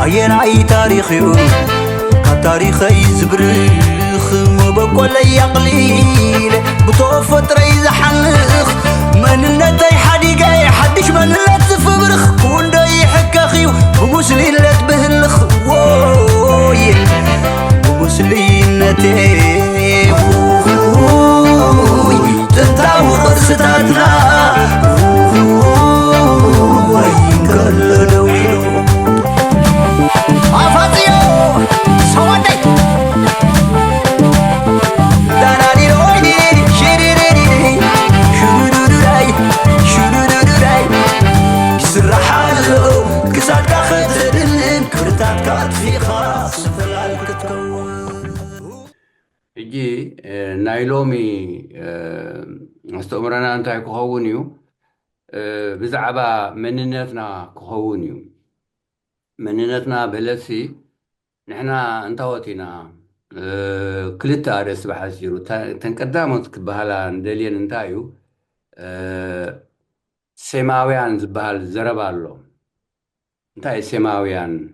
عيناي تاريخي كتاريخي زبرخ وبقول لي قليل بتوفط ريز حنخ من النتي حديقي حدش من التفبرخ كون داي حكاخي ومسلي لتبهلخ ووي ومسلي نتي تنتاو قرستاتنا وين كلنا يجي نايلومي استمرنا أنت كهونيو بزعبا مننتنا كهونيو مننتنا بلسي نحنا انتوتينا كلتا أرس بحسيرو تنقدامت كبهالا ندلين انتايو سماويان زبهال زربالو انتاي سماويان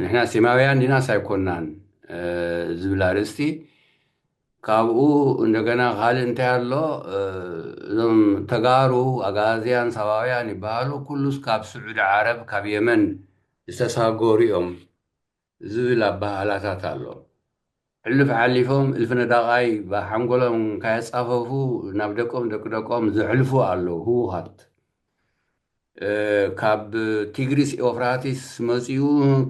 نحنا سماويان دينا سايكونان زبلارستي كابو እንደገና قال انت ያለው ተጋሩ አጋዚያን ሰባውያን ይባሉ ኩሉስ ካብ ስዑድ ዓረብ ካብ የመን ዝተሳጎሪኦም ዝብል አባህላታት አሎ ሕልፍ ዓሊፎም እልፍ ነዳቃይ በሐንጎሎም ካያጻፈፉ ናብ ደቆም ደቅደቆም ዝሕልፉ አሎ ሁሃት ካብ ቲግሪስ ኤፍራቲስ መጽዩ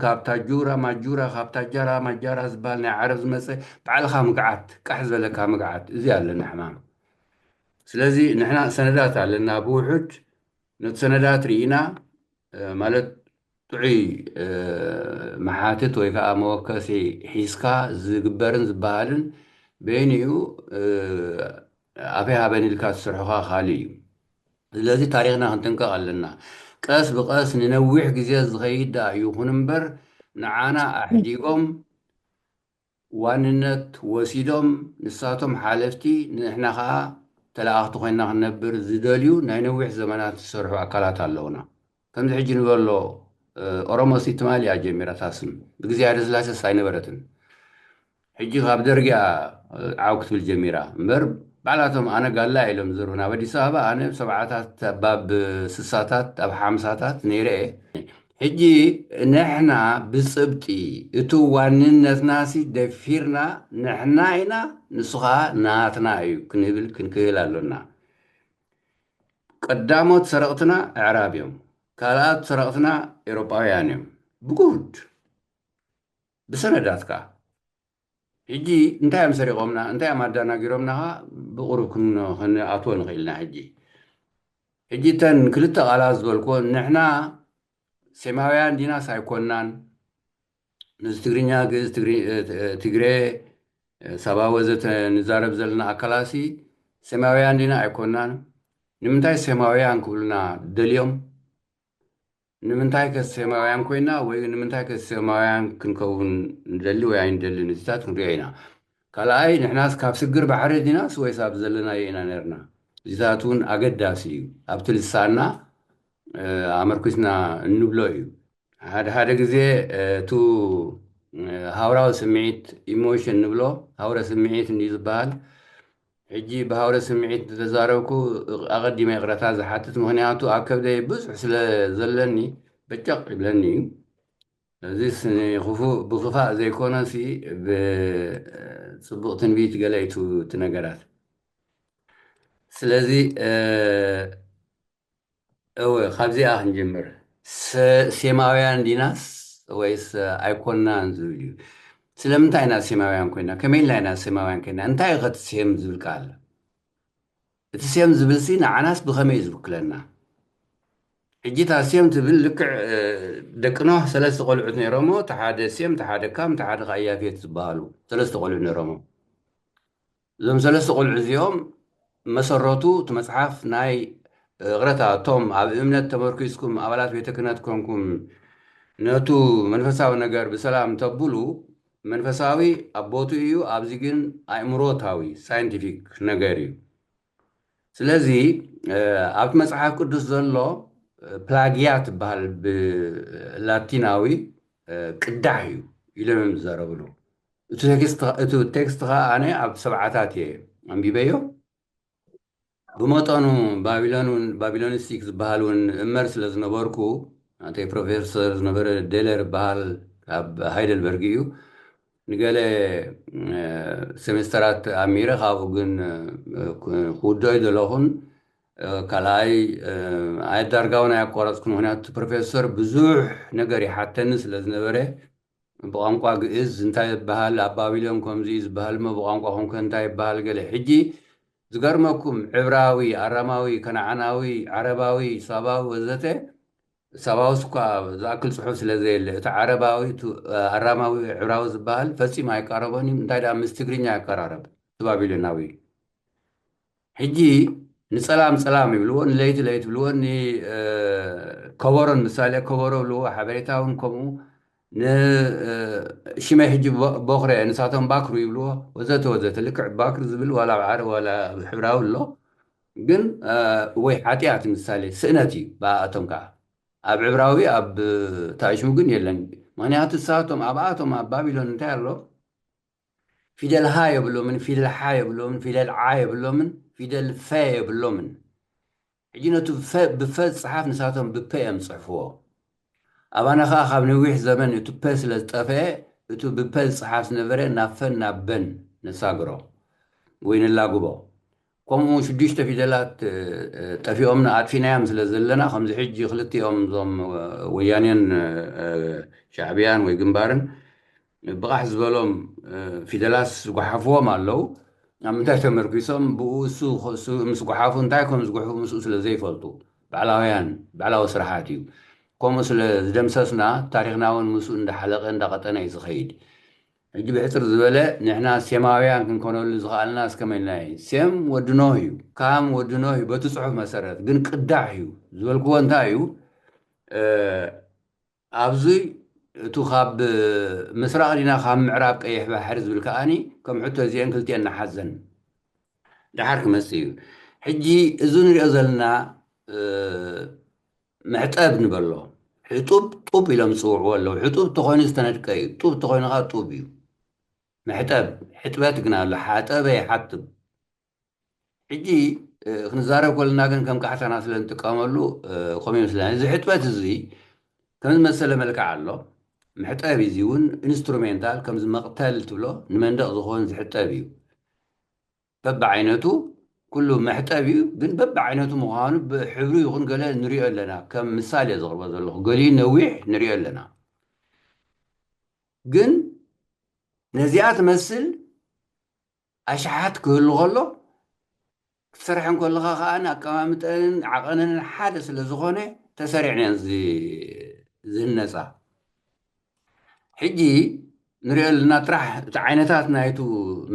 ካብ ታጁራ ማጁራ ካብ ታጃራ ማጃራ ዝባል ናይ ዓረብ ዝመጸ በዓልኻ ምግዓት ቃሕ ዝበለካ ምግዓት እዚ ኣለና ሕማም ስለዚ ንሕና ሰነዳት ኣለና ብውሑድ ነቲ ሰነዳት ርኢና ማለት ጥዑይ መሓትት ወይ ከዓ መወከሲ ሒዝካ ዝግበርን ዝበሃልን በይንኡ ኣበይ ሃበን ኢልካ ዝስርሑኻ ካሊእ እዩ ስለዚ ታሪክና ክንጥንቀቕ ኣለና ቀስ ብቀስ ንነዊሕ ግዜ ዝኸይድ ይኹን እምበር ንዓና ኣሕዲጎም ዋንነት ወሲዶም ንሳቶም ሓለፍቲ ንሕና ከዓ ተላኣኽቲ ኮይንና ክንነብር ዝደልዩ ናይ ነዊሕ ዘመናት ዝሰርሑ ኣካላት ኣለውና ከምዚ ሕጂ ንበሎ ኦሮሞሲ ትማሊ እያ ጀሚራ ታስም ብግዜ ሃይለስላሴ ኣይነበረትን ሕጂ ካብ ደርጊ ዓው ክትብል ጀሚራ እምበር بعلاتهم أنا قال لا إلهم زرونا بدي سابا أنا بسبعات باب سساتات أب حمساتات نيرة هجي نحنا بسبتي إتو وانين ناسي دفيرنا نحنا هنا نسخة ناتنا أيو كنبل كنكيلا لنا قدامات سرقتنا إعرابيهم كالات سرقتنا إيروباويانيهم بقود بسنداتك هجي انتهى مسرقومنا انتهى مادانا قيرومنا بقرب كنا أطول غيلنا هجي تن كلتا غلاز بالكون نحنا سماويان دينا سايكونان نستغرينيا تغري سبا وزت نزارب زلنا أكلاسي سماويان دينا ايكونان نمتاي سماويان كلنا دليوم نمنتاي كسماويان كوينا وي نمنتاي كسماويان كنكون ندلي ويا ندلي نزتات كنرينا كلاي نحناس كاب سجر بحر ديناس وي ساب زلنا ينا نرنا زيتون اقداسي ابتل السانا امركسنا نبلوي هذا غزي تو هاوراو سمعيت ايموشن نبلو هاورا سمعيت نديزبال هجي بهاورا سمعيت تزاركو أغدي ما يغرتها زحاتت مهنياتو أكبر دي بزح سلا زلني بجق بلني زيس خفو بخفاء زي كوناسي بصبغ تنبيت قليتو تنقرات سلازي خابزي آخن جمر سيماويان ديناس ويس أيكونا نزوليو سلامتاي ناس سيماويان كوينا كمين لاي ناس سيماويان كوينا انتاي غد سيم زبل قال تسيم زبل سينا عناس بخميز بكلنا حجيتها سيم تبل لك دقنوه ثلاث قلعت نيرمو تحاد سيم تحاد كام تحاد غيافية تبالو ثلاث قلعت نيرمو زم ثلاث قلعت يوم مسرطو تمسحاف ناي غرتا توم عب امنت تمركزكم أولاد بيتكناتكم نتو منفساو نجار بسلام تبولو መንፈሳዊ አቦቱ እዩ ኣብዚ ግን ኣእምሮታዊ ሳይንቲፊክ ነገር እዩ ስለዚ ኣብቲ መጽሓፍ ቅዱስ ዘሎ ፕላግያ ትበሃል ብላቲናዊ ቅዳሕ እዩ ኢሎም እዮም ዝዘረብሉ እቲ ቴክስት ከዓ ኣነ ኣብ ሰብዓታት እየ ኣንቢበዮ ብመጠኑ ባቢሎኒስቲክ ዝበሃል እውን እመር ስለ ዝነበርኩ ናተይ ፕሮፌሰር ዝነበረ ደለር በሃል ካብ ሃይደልበርግ እዩ ንገለ ሴሜስተራት ኣሚረ ካብኡ ግን ክውድኦ ዘለኹን ካልኣይ ኣየዳርጋውን ኣያቋረፅኩን ምክንያቱ ፕሮፌሰር ብዙሕ ነገር ይሓተኒ ስለ ዝነበረ ብቋንቋ ግእዝ እንታይ ይበሃል ኣብ ባቢሎን ከምዚ ዝበሃል ሞ ብቋንቋ ኮንከ እንታይ ይበሃል ገለ ሕጂ ዝገርመኩም ዕብራዊ ኣራማዊ ከነዓናዊ ዓረባዊ ሳባዊ ወዘተ ሳባዊ እኳ ዝኣክል ፅሑፍ ስለ ዘየለ እቲ ዓረባዊ ኣራማዊ ዕብራዊ ዝበሃል ፈፂም ኣይቀረበን እንታይ ዳ ምስ ትግርኛ ይቀራረብ እቲ ባቢሎናዊ ሕጂ ንፀላም ፀላም ይብልዎ ንለይቲ ለይቲ ይብልዎ ከበሮን ምሳሌ ከበሮ ብልዎ ሓበሬታ እውን ከምኡ ንሽመይ ሕጂ በኽረ ንሳቶም ባክሩ ይብልዎ ወዘተ ወዘተ ልክዕ ባክሪ ዝብል ዋላ ብዓረ ዋላ ብሕብራዊ ኣሎ ግን ወይ ሓጢኣት ምሳሌ ስእነት እዩ ብኣቶም ከዓ ኣብ ዕብራዊ ኣብ ታይሽሙ ግን የለን ምክንያቱ ሳቶም ኣብኣቶም ኣብ ባቢሎን እንታይ ኣሎ ፊደል ሃ የብሎምን ፊደል ሓ የብሎምን ፊደል ዓ የብሎምን ፊደል ፈ የብሎምን ሕጂ ነቱ ብፈ ዝፅሓፍ ንሳቶም ብፐ እዮም ፅሕፍዎ ኣባና ከዓ ካብ ነዊሕ ዘመን እቲ ፐ ስለ ዝጠፍአ እቲ ብፐ ዝፅሓፍ ዝነበረ ናብ ፈን ናብ በን ነሳግሮ ወይ ንላጉቦ ከምኡ 6 ፊደላት ጠፊኦም ኣጥፊናዮም ስለ ዘለና ከምዚ ሕጂ ክልቲኦም እዞም ወያኔን ሻዕብያን ወይ ግንባርን ብቃሕ ዝበሎም ፊደላት ዝጓሓፍዎም ኣለው ኣብ ምንታይ ተመርኪሶም ብኡ እሱ ምስ ጓሓፉ እንታይ ከም ዝጉሕፉ ምስኡ ስለ ዘይፈልጡ ባዕላዊ ስራሓት እዩ ከምኡ ስለ ዝደምሰስና ታሪክና እውን ምስኡ እንዳሓለቀ እንዳቐጠነ እዩ ዝኸይድ ሕጂ ብሕፅር ዝበለ ንሕና ሴማውያን ክንኮነሉ ዝኽኣልና እስከመልና ሴም ወዲ ኖህ እዩ ካም ወዲ ኖህ እዩ በቲ ፅሑፍ መሰረት ግን ቅዳሕ እዩ ዝበልክዎ እንታይ እዩ ኣብዚ እቱ ካብ ምስራቅ ዲና ካብ ምዕራብ ቀይሕ ባሕሪ ዝብል ከዓኒ ከም ሕቶ እዚአን ክልቲአን ናሓዘን ድሓር ክመፅእ እዩ ሕጂ እዚ ንሪኦ ዘለና ምዕጠብ ንበሎ ሕጡብ ጡብ ኢሎም ዝፅውዕዎ ኣለዉ ሕጡብ እንተኮይኑ ዝተነድቀ እዩ ጡብ እንተኮይኑ ከዓ ጡብ እዩ ምሕጠብ ሕጥበት ግን ኣሎ ሓጠበ ይሓጥብ ሕጂ ክንዛረብ ከለና ግን ከም ቃሕታና ስለ ንጥቀመሉ ከምኡ ይመስለና እዚ ሕጥበት እዚ ከም ዝመሰለ መልክዕ ኣሎ ምሕጠብ እዚ እውን ኢንስትሩሜንታል ከምዚ መቕተል ትብሎ ንመንደቕ ዝኾን ዝሕጠብ እዩ በብዓይነቱ ኩሉ መሕጠብ እዩ ግን በብዓይነቱ ምዃኑ ብሕብሪ ይኹን ገለ ንሪኦ ኣለና ከም ምሳሌ ዘቕርቦ ዘለኹ ገሊኡ ነዊሕ ንሪኦ ኣለና ግን ነዚኣ ትመስል ኣሽሓት ክህሉ ከሎ ክትሰርሐን ከለካ ከዓ ኣቀማምጠንን ዓቐነንን ሓደ ስለ ዝኾነ ተሰሪዕነን ዝህነፃ ሕጂ ንሪኦ ኣለና ጥራሕ እቲ ዓይነታት ናይቱ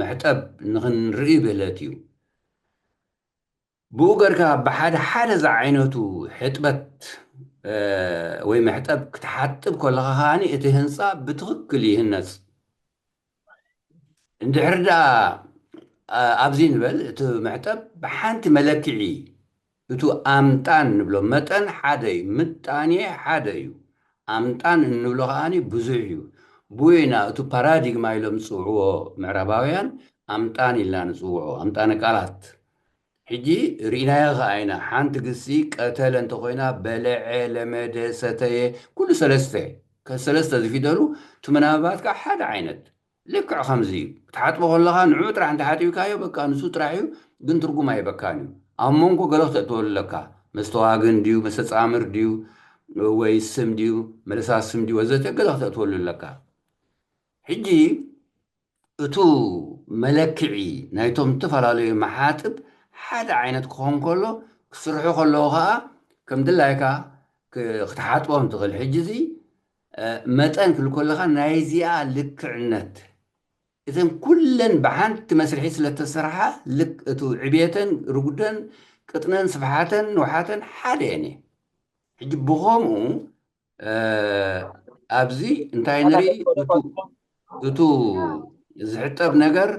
መሕጠብ ንክንርኢ ብህለት እዩ ብኡ ገርካ ብሓደ ሓደ ዛ ዓይነቱ ሕጥበት ወይ መሕጠብ ክትሓጥብ ከለካ ከዓኒ እቲ ህንፃ ብትክክል ይህነፅ እንድሕር ዳ ኣብዚ ንበል እቲ መሕጠብ ብሓንቲ መለክዒ እቱ ኣምጣን ንብሎ መጠን ሓደ እዩ ምጣኔ ሓደ እዩ ኣምጣን እንብሎ ከዓኒ ብዙሕ እዩ ብወይና እቲ ፓራዲግማ ኢሎም ዝፅውዕዎ ምዕራባውያን ኣምጣን ኢልና ንፅውዖ ኣምጣነ ቃላት ሕጂ ርኢናዮ ከዓይና ሓንቲ ግሲ ቀተለ እንተኮይና በለዐ ለመደ ሰተየ ኩሉ ሰለስተ ዝፊደሉ እቲ መናብባትካ ሓደ ዓይነት ልክዕ ከምዚ እዩ ክትሓጥቦ ከለካ ንዑ ጥራሕ እንተሓጢብካዮ በቃ ንሱ ጥራሕ እዩ ግን ትርጉም ኣይበካን እዩ ኣብ መንጎ ገለ ክተእትወሉ ኣለካ መስተዋግን ድዩ መስተፃምር ድዩ ወይ ስም ድዩ መለሳት ስም ድዩ ወዘተ ገለ ክተእትወሉ ኣለካ ሕጂ እቱ መለክዒ ናይቶም ዝተፈላለዩ መሓጥብ ሓደ ዓይነት ክኾን ከሎ ክስርሑ ከለዉ ከዓ ከም ድላይካ ክትሓጥቦም ትኽእል ሕጂ እዚ መጠን ክብል ከለካ ናይዚኣ ልክዕነት እተን ኩለን ብሓንቲ መስርሒ ስለተሰርሓ እቲ ዕብየተን ርጉደን ቅጥነን ስፍሓተን ንውሓተን ሓደ የነ ሕጂ ብኸምኡ ኣብዚ እንታይ ንርኢ እቱ ዝሕጠብ ነገር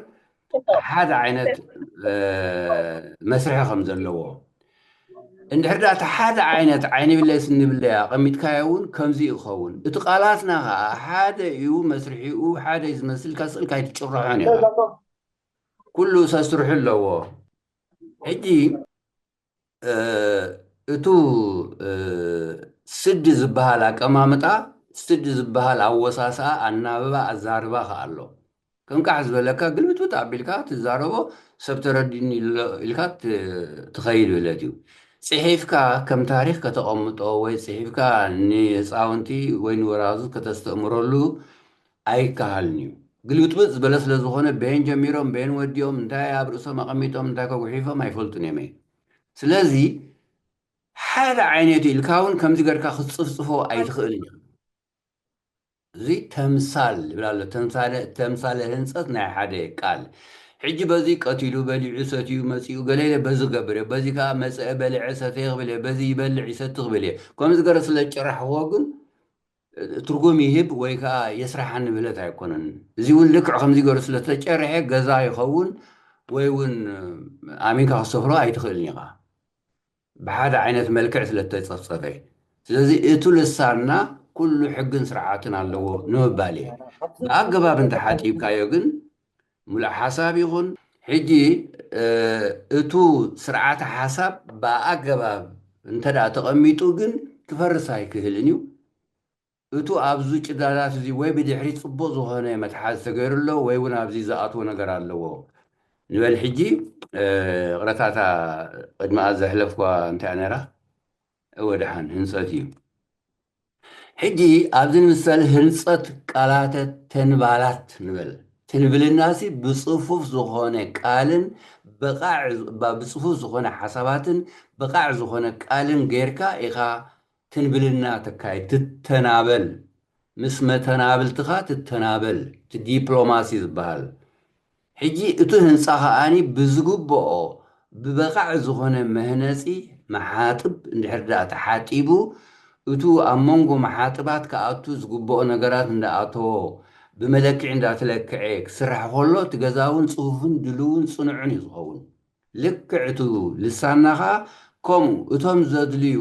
حدا عينت مسرح خمزة اللو إن حدا حدا عينت عيني بالله سن بالله قميت كايون كمزي يخون اتقالاتنا حدا يو مسرحي يو حدا يزمسل كسل كاي تشرحاني كله ساسرح اللو حجي እቱ ስዲ ዝበሃል ኣቀማምጣ ስዲ ዝበሃል ኣወሳስኣ ኣናብባ ኣዛርባ ከኣሎ ክንቃሕ ዝበለካ ግልብጥብጥ ኣቢልካ ትዛረቦ ሰብ ተረዲኒ ኢልካ ትኸይድ ብለት እዩ ፅሒፍካ ከም ታሪክ ከተቐምጦ ወይ ፅሒፍካ ንህፃውንቲ ወይ ንወራዙ ከተስተእምረሉ ኣይከሃልን እዩ ግልብጥብጥ ዝበለ ስለ ዝኾነ ቤን ጀሚሮም ቤን ወዲኦም እንታይ ኣብ ርእሶም ኣቐሚጦም እንታይ ከጉሒፎም ኣይፈልጡን እዮም ስለዚ ሓደ ዓይነት ኢልካ እውን ከምዚ ጌርካ ክትፅፍፅፎ ኣይትኽእልን ኢኻ እዚ ተምሳል ይብላ ኣሎ ተምሳለ ህንፀት ናይ ሓደ ቃል ሕጂ በዚ ቀቲሉ በሊዑ ሰትዩ መፂኡ ገለለ በዚ ገብር እየ በዚ ከዓ መፅአ በልዐ ሰተየ ክብል እየ በዚ ይበልዕ ይሰቲ ክብል እየ ከምዚ ገረ ስለ ጭራሕዎ ግን ትርጉም ይህብ ወይ ከዓ የስራሓኒ ብለት ኣይኮነን እዚ እውን ልክዕ ከምዚ ገሩ ስለተጨርሐ ገዛ ይኸውን ወይ እውን ኣሚንካ ክሰፍሮ ኣይትኽእልን ኢኻ ብሓደ ዓይነት መልክዕ ስለተፀፍፀፈ ስለዚ እቱ ልሳንና ኩሉ ሕግን ስርዓትን ኣለዎ ንምባል እየ ብኣገባብ እንተሓጢብካዮ ግን ሙሉእ ሓሳብ ይኹን ሕጂ እቱ ስርዓተ ሓሳብ ብኣገባብ እንተዳ ተቐሚጡ ግን ክፈርስ ኣይክህልን እዩ እቱ ኣብዚ ጭዳዳት እዚ ወይ ብድሕሪት ፅቡቅ ዝኾነ መትሓዝ ተገይሩሎ ወይ እውን ኣብዚ ዝኣትዎ ነገር ኣለዎ ንበል ሕጂ ቅረታታ ቅድሚ ዘሕለፍኳ እንታይ ነራ ወድሓን ህንፀት እዩ ሕጂ ኣብዚ ንምሳሌ ህንፀት ቃላተ ተንባላት ንበል ትንብልናሲ ብፅፉፍ ዝኾነ ቃልን ብፅፉፍ ዝኾነ ሓሳባትን ብቃዕ ዝኾነ ቃልን ጌርካ ኢኻ ትንብልና ተካይድ ትተናበል ምስ መተናብልትኻ ትተናበል ዲፕሎማሲ ዝበሃል ሕጂ እቲ ህንፃ ከዓኒ ብዝግብኦ ብበቃዕ ዝኾነ መህነፂ መሓጥብ እንድሕር ዳ ተሓጢቡ እቱ ኣብ መንጎ መሓጥባት ክኣቱ ዝግብኦ ነገራት እንዳኣተዎ ብመለክዕ እንዳተለክዐ ክስራሕ ከሎ እቲ ገዛ እውን ፅፉፍን ድልውን ፅኑዕን እዩ ዝኸውን ልክዕ እቲ ልሳንና ከዓ ከምኡ እቶም ዘድልዩ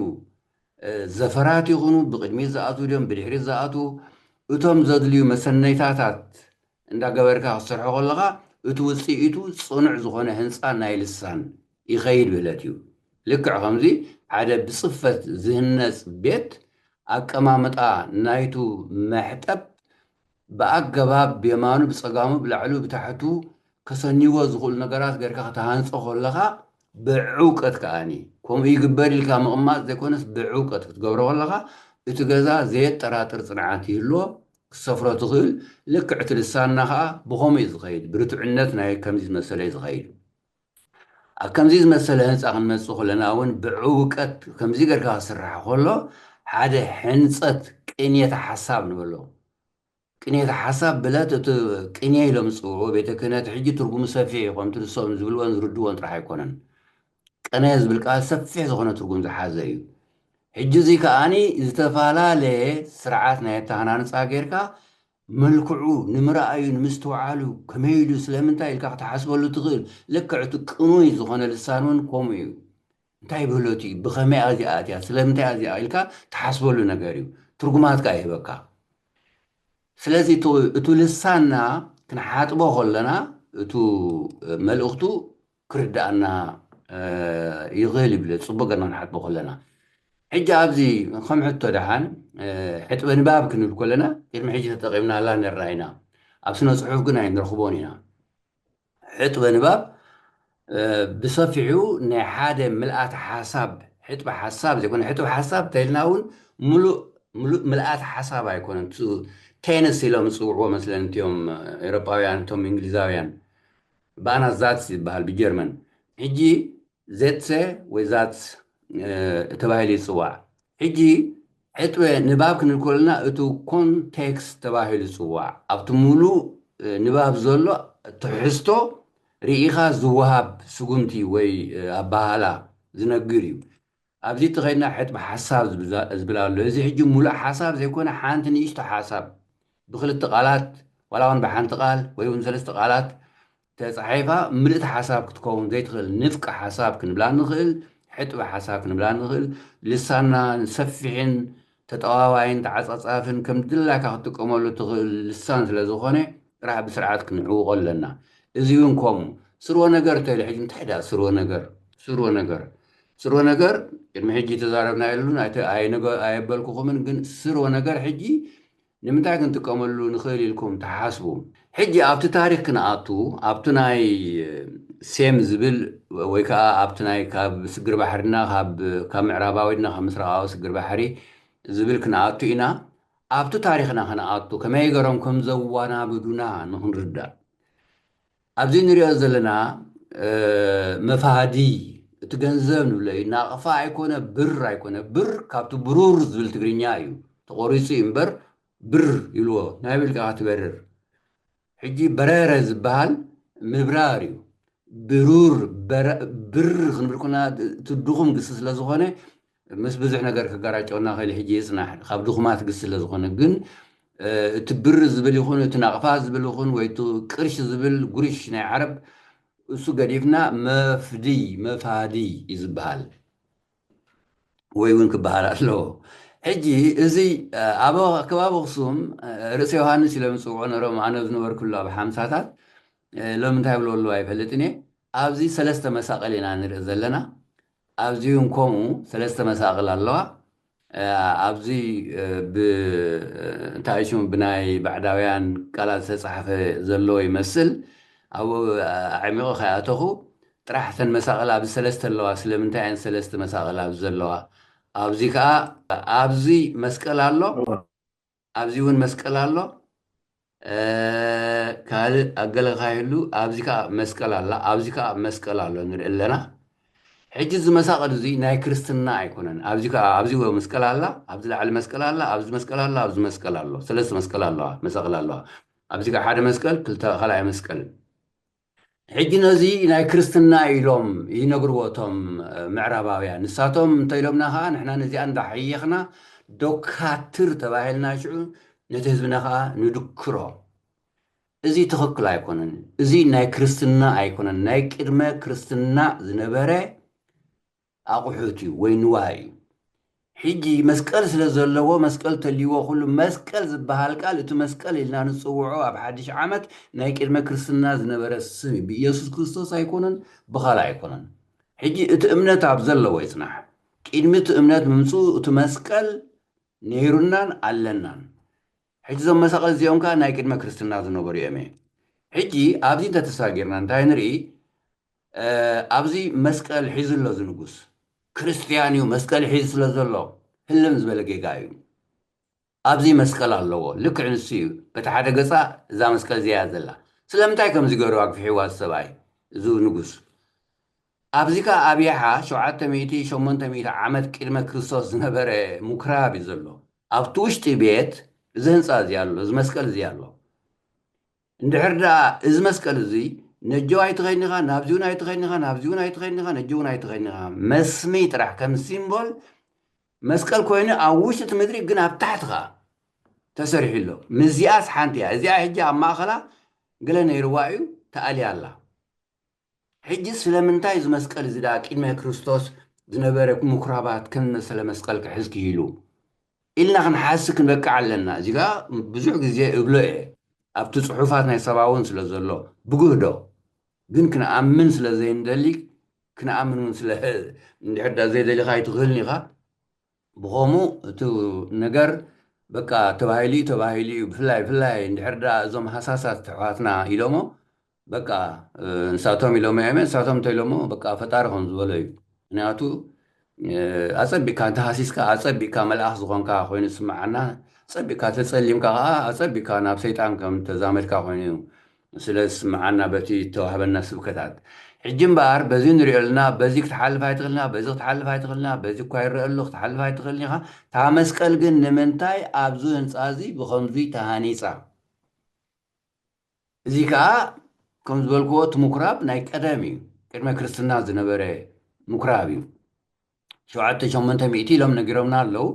ዘፈራት ይኹኑ ብቅድሚት ዝኣቱ ድዮም ብድሕሪት ዝኣቱ እቶም ዘድልዩ መሰነይታታት እንዳገበርካ ክስርሖ ከለካ እቲ ውፅኢቱ ፅኑዕ ዝኾነ ህንፃ ናይ ልሳን ይኸይድ ብለት እዩ ልክዕ ከምዚ ሓደ ብፅፈት ዝህነፅ ቤት ኣቀማምጣ ናይቱ መሕጠብ ብኣገባብ ብየማኑ ብፀጋሙ ብላዕሉ ብታሕቱ ከሰኒዎ ዝኽእሉ ነገራት ጌርካ ከተሃንፆ ከለካ ብዕውቀት ከዓኒ ከምኡ ይግበር ኢልካ ምቕማጥ ዘይኮነስ ብዕውቀት ክትገብሮ ከለካ እቲ ገዛ ዘየጠራጥር ፅንዓት ይህልዎ ክሰፍሮ ትኽእል ልክዕ እቲ ልሳንና ከዓ ብኸመኡ እዩ ዝኸይድ ብርቱዕነት ናይ ከምዚ ዝመሰለ እዩ ዝኸይድ ኣብ ከምዚ ዝመሰለ ህንፃ ክንመፅእ ከለና እውን ብዕውቀት ከምዚ ጌርካ ክስራሕ ከሎ ሓደ ሕንፀት ቅንየተ ሓሳብ ንበሎ ቅንየተ ሓሳብ ብለት እቲ ቅንየ ኢሎም ዝፅውዕዎ ቤተ ክህነት ሕጂ ትርጉሙ ሰፊሕ እዩ ከምቲ ንሶም ዝብልዎን ዝርድዎን ጥራሕ ኣይኮነን ቅነ ዝብል ቃል ሰፊሕ ዝኾነ ትርጉም ዝሓዘ እዩ ሕጂ እዚ ከዓኒ ዝተፈላለየ ስርዓት ናይ ኣተሃናንፃ ጌርካ መልክዑ ንምርኣዩ ንምስትውዓሉ ከመይ ኢሉ ስለምንታይ ኢልካ ክትሓስበሉ ትኽእል ልክዕ እቲ ቅኑይ ዝኾነ ልሳን እውን ከምኡ እዩ እንታይ ብህሎት እዩ ብኸመይ ኣዚኣ እትያ ስለምንታይ ኣዚኣ ኢልካ ትሓስበሉ ነገር እዩ ትርጉማትካ ይህበካ ስለዚ እቲ ልሳንና ክንሓጥቦ ከለና እቱ መልእኽቱ ክርዳእና ይኽእል ይብለ ፅቡቅ ገርና ክንሓጥቦ ከለና ሕጂ ኣብዚ ከም ሕቶ ደሓን ሕጥበ ንባብ ክንብል ከለና ቅድሚ ሕጂ ተጠቒምናላ ንርአ ኢና ኣብ ስነ ፅሑፍ ግን ኣይንረኽቦን ኢና ሕጥበ ንባብ ብሰፊሑ ናይ ሓደ ምልኣት ሓሳብ ሕጥበ ሓሳብ ዘይኮነ ሕጥበ ሓሳብ እንተኢልና እውን ሙሉእ ምልኣት ሓሳብ ኣይኮነን ቴንስ ኢሎም ዝፅውዕዎ መስለን እትዮም ኤውሮጳውያን እቶም እንግሊዛውያን በኣና ዛትስ ይበሃል ብጀርመን ሕጂ ዜትሴ ወይ ዛትስ ተባሂሉ ይፅዋዕ ሕጂ ሕጥበ ንባብ ክንብል ከለና እቲ ኮንቴክስት ተባሂሉ ይፅዋዕ ኣብቲ ሙሉእ ንባብ ዘሎ ትሕዝቶ ርኢኻ ዝወሃብ ስጉምቲ ወይ ኣባህላ ዝነግር እዩ ኣብዚ ተኸይድና ሕጥበ ሓሳብ ዝብል ኣሎ እዚ ሕጂ ሙሉእ ሓሳብ ዘይኮነ ሓንቲ ንእሽቶ ሓሳብ ብክልተ ቃላት ዋላ እውን ብሓንቲ ቃል ወይ እውን ሰለስተ ቃላት ተጻሒፋ ምልእቲ ሓሳብ ክትከውን ዘይትኽእል ንፍቂ ሓሳብ ክንብላ ንኽእል ሕጥቢ ሓሳብ ክንብላ ንኽእል ልሳና ሰፊሕን ተጠዋዋይን ተዓጻጻፍን ከም ድላይካ ክትጥቀመሉ ትኽእል ልሳን ስለ ዝኾነ ጥራሕ ብስርዓት ክንዕውቆ ኣለና እዚ እውን ከምኡ ስርወ ነገር እንተኢሉ ሕጂ እንታይ ዳ ስርወ ነገር ስርወ ነገር ስርወ ነገር ቅድሚ ሕጂ ተዛረብና የሉን ኣየበልኩኹምን ግን ስርወ ነገር ሕጂ ንምንታይ ክንጥቀመሉ ንኽእል ኢልኩም ተሓስቡ ሕጂ ኣብቲ ታሪክ ክንኣቱ ኣብቲ ናይ ሴም ዝብል ወይ ከዓ ኣብቲ ናይ ካብ ስግር ባሕሪና ካብ ምዕራባዊና ካብ ምስራቃዊ ስግር ባሕሪ ዝብል ክንኣቱ ኢና ኣብቲ ታሪክና ክንኣቱ ከመይ ገሮም ከም ዘዋናብዱና ንክንርዳእ ኣብዚ ንሪኦ ዘለና መፋዲ እቲ ገንዘብ ንብሎ እዩ ናቕፋ ኣይኮነ ብር ኣይኮነ ብር ካብቲ ብሩር ዝብል ትግርኛ እዩ ተቆሪፁ እምበር ብር ይብልዎ ናይ ብልቃ ትበርር ሕጂ በረረ ዝበሃል ምብራር እዩ ብሩር ብር ክንብል ኮና እቲ ድኹም ግሲ ስለ ዝኾነ ምስ ብዙሕ ነገር ክጋራጨውና ኽእል ሕጂ ይፅናሕ ካብ ድኹማት ግሲ ስለ ዝኾነ ግን እቲ ብር ዝብል ይኹን እቲ ናቕፋ ዝብል ይኹን ወይ እቲ ቅርሺ ዝብል ጉርሽ ናይ ዓረብ እሱ ገዲፍና መፋዲ እዩ ዝበሃል ወይ እውን ክበሃል ኣለዎ ሕጂ እዚ ኣብ ከባቢ ኣኽሱም ርእሰ ዮሃንስ ኢሎም ዝፅውዑ ነሮም ኣነ ዝነበርኩሉ ኣብ ሓምሳታት ሎም እንታይ ብሎ ኣለዎ ኣይፈልጥን እየ ኣብዚ ሰለስተ መሳቕል ኢና ንርኢ ዘለና ኣብዚ እውን ከምኡ ሰለስተ መሳቕል ኣለዋ ኣብዚ እንታይ ሽሙ ብናይ ባዕዳውያን ቃላት ዝተፃሓፈ ዘለዎ ይመስል ኣብኡ ዓሚቑ ከይኣተኹ ጥራሕተን መሳቕል ኣብዚ ሰለስተ ኣለዋ ስለምንታይ እየን ሰለስተ መሳቕል ኣብዚ ዘለዋ ኣብዚ ከዓ ኣብዚ መስቀል ኣሎ ኣብዚ እውን መስቀል ኣሎ ካልእ ኣገለኻ ይህሉ ኣብዚ ከዓ መስቀል ኣላ ኣብዚ ከዓ መስቀል ኣሎ ንርኢ ኣለና ሕጂ እዚ መሳቕል እዚ ናይ ክርስትና ኣይኮነን ኣብዚ ከዓ ኣብዚ መስቀል ኣላ ኣብዚ ላዕሊ መስቀል ኣላ ኣብዚ መስቀል ኣላ ኣብዚ መስቀል ኣሎ ሰለስተ መስቀል ኣለዋ መሳቕል ኣለዋ ኣብዚ ከዓ ሓደ መስቀል ክልተ ካልኣይ መስቀል ሕጂ ነዚ ናይ ክርስትና ኢሎም ይነግርዎ እቶም ምዕራባውያን ንሳቶም እንታይ ኢሎምና ከዓ ንሕና ነዚኣ እንዳሓየኽና ዶካትር ተባሂልና ሽዑ ነቲ ህዝብና ከዓ ንድክሮ እዚ ትኽክል ኣይኮነን እዚ ናይ ክርስትና ኣይኮነን ናይ ቅድመ ክርስትና ዝነበረ ኣቑሑት እዩ ወይ ንዋይ እዩ ሕጂ መስቀል ስለ ዘለዎ መስቀል ተልይዎ ኩሉ መስቀል ዝበሃል ቃል እቲ መስቀል ኢልና ንፅውዖ ኣብ ሓድሽ ዓመት ናይ ቅድመ ክርስትና ዝነበረ ስም ብኢየሱስ ክርስቶስ ኣይኮነን ብኻልእ ኣይኮነን ሕጂ እቲ እምነት ኣብ ዘለዎ ይፅናሕ ቅድሚ እቲ እምነት ምምፅኡ እቲ መስቀል ነይሩናን ኣለናን ሕጂ እዞም መሳቕል እዚኦም ከዓ ናይ ቅድመ ክርስትና ዝነበሩ እዮም እየ ሕጂ ኣብዚ እንተተሳጊርና እንታይ ንርኢ ኣብዚ መስቀል ሒዙ ኣሎ ዝንጉስ ክርስቲያን እዩ መስቀል ሒዙ ስለ ዘሎ ህልም ዝበለ ጌጋ እዩ ኣብዚ መስቀል ኣለዎ ልክዕ ንሱ እዩ በቲ ሓደ ገፃ እዛ መስቀል እዚኣ ዘላ ስለምንታይ ከምዚ ገይሩ ኣግፊሕዋ ሰብኣይ እዚ ንጉስ ኣብዚ ከዓ ኣብ ያሓ 700 ዓመት ቅድመ ክርስቶስ ዝነበረ ምኩራብ እዩ ዘሎ ኣብቲ ውሽጢ ቤት እዚ ህንፃ እዚ ኣሎ እዚ መስቀል እዚ ኣሎ እንድሕር ደኣ እዚ መስቀል እዚ ነጀው ኣይትኸይኒኻ ናብዚውን ኣይትኸይኒኻ ናብዚውን ኣይትኸይኒኻ ነጀውን ኣይትኸይኒኻ መስሚ ጥራሕ ከም ሲምቦል መስቀል ኮይኑ ኣብ ውሽጢ እቲ ምድሪ ግን ኣብ ታሕቲ ኸ ተሰሪሑ ኣሎ ምዚኣስ ሓንቲ እያ እዚኣ ሕጂ ኣብ ማእኸላ ገለ ነይርዋ እዩ ተኣልያ ኣላ ሕጂ ስለምንታይ እዚ መስቀል እዚ ዳ ቅድመ ክርስቶስ ዝነበረ ምኩራባት ከም መሰለ መስቀል ክሕዝ ክኢሉ ኢልና ክንሓስብ ክንበቅዕ ኣለና እዚ ጋ ብዙሕ ግዜ እብሎ እየ ኣብቲ ፅሑፋት ናይ ሰባውን ስለ ዘሎ ብጉህዶ ግን ክንኣምን ስለ ዘይንደሊ ክንኣምን እውን ስለ እንድሕር ዳ ዘይደሊኻ ይትኽእልኒ ኢኻ ብኸምኡ እቲ ነገር በቃ ተባሂሉ ብፍላይ እንድሕር ዳ እዞም ሃሳሳት ተሕዋትና ኢሎሞ በቃ ንሳቶም ኢሎሞ እዮም ንሳቶም እንተኢሎሞ በቃ ፈጣሪ ከም ዝበሎ እዩ ምክንያቱ ኣፀቢቕካ እንተሃሲስካ ኣፀቢቕካ መልኣኽ ዝኾንካ ኮይኑ ስማዓና ፀቢቕካ ተፀሊምካ ከዓ ኣፀቢቕካ ናብ ሰይጣን ከም ተዛመድካ ኮይኑ ስለ ዝስማዓና በቲ ተዋህበና ስብከታት ሕጂ እምበኣር በዚ ንሪኦ ኣለና በዚ ክትሓልፍ ኣይትኽእልና በዚ ክትሓልፍ ኣይትኽእልና በዚ እኳ ይረአሉ ክትሓልፍ ኣይትኽእልኒ ኢኻ እታ መስቀል ግን ንምንታይ ኣብዚ ህንፃ እዚ ብከምዚ ተሃኒፃ እዚ ከዓ ከም ዝበልክዎ እቲ ምኩራብ ናይ ቀደም እዩ ቅድመ ክርስትና ዝነበረ ምኩራብ እዩ 700 ኢሎም ነጊሮምና ኣለዉ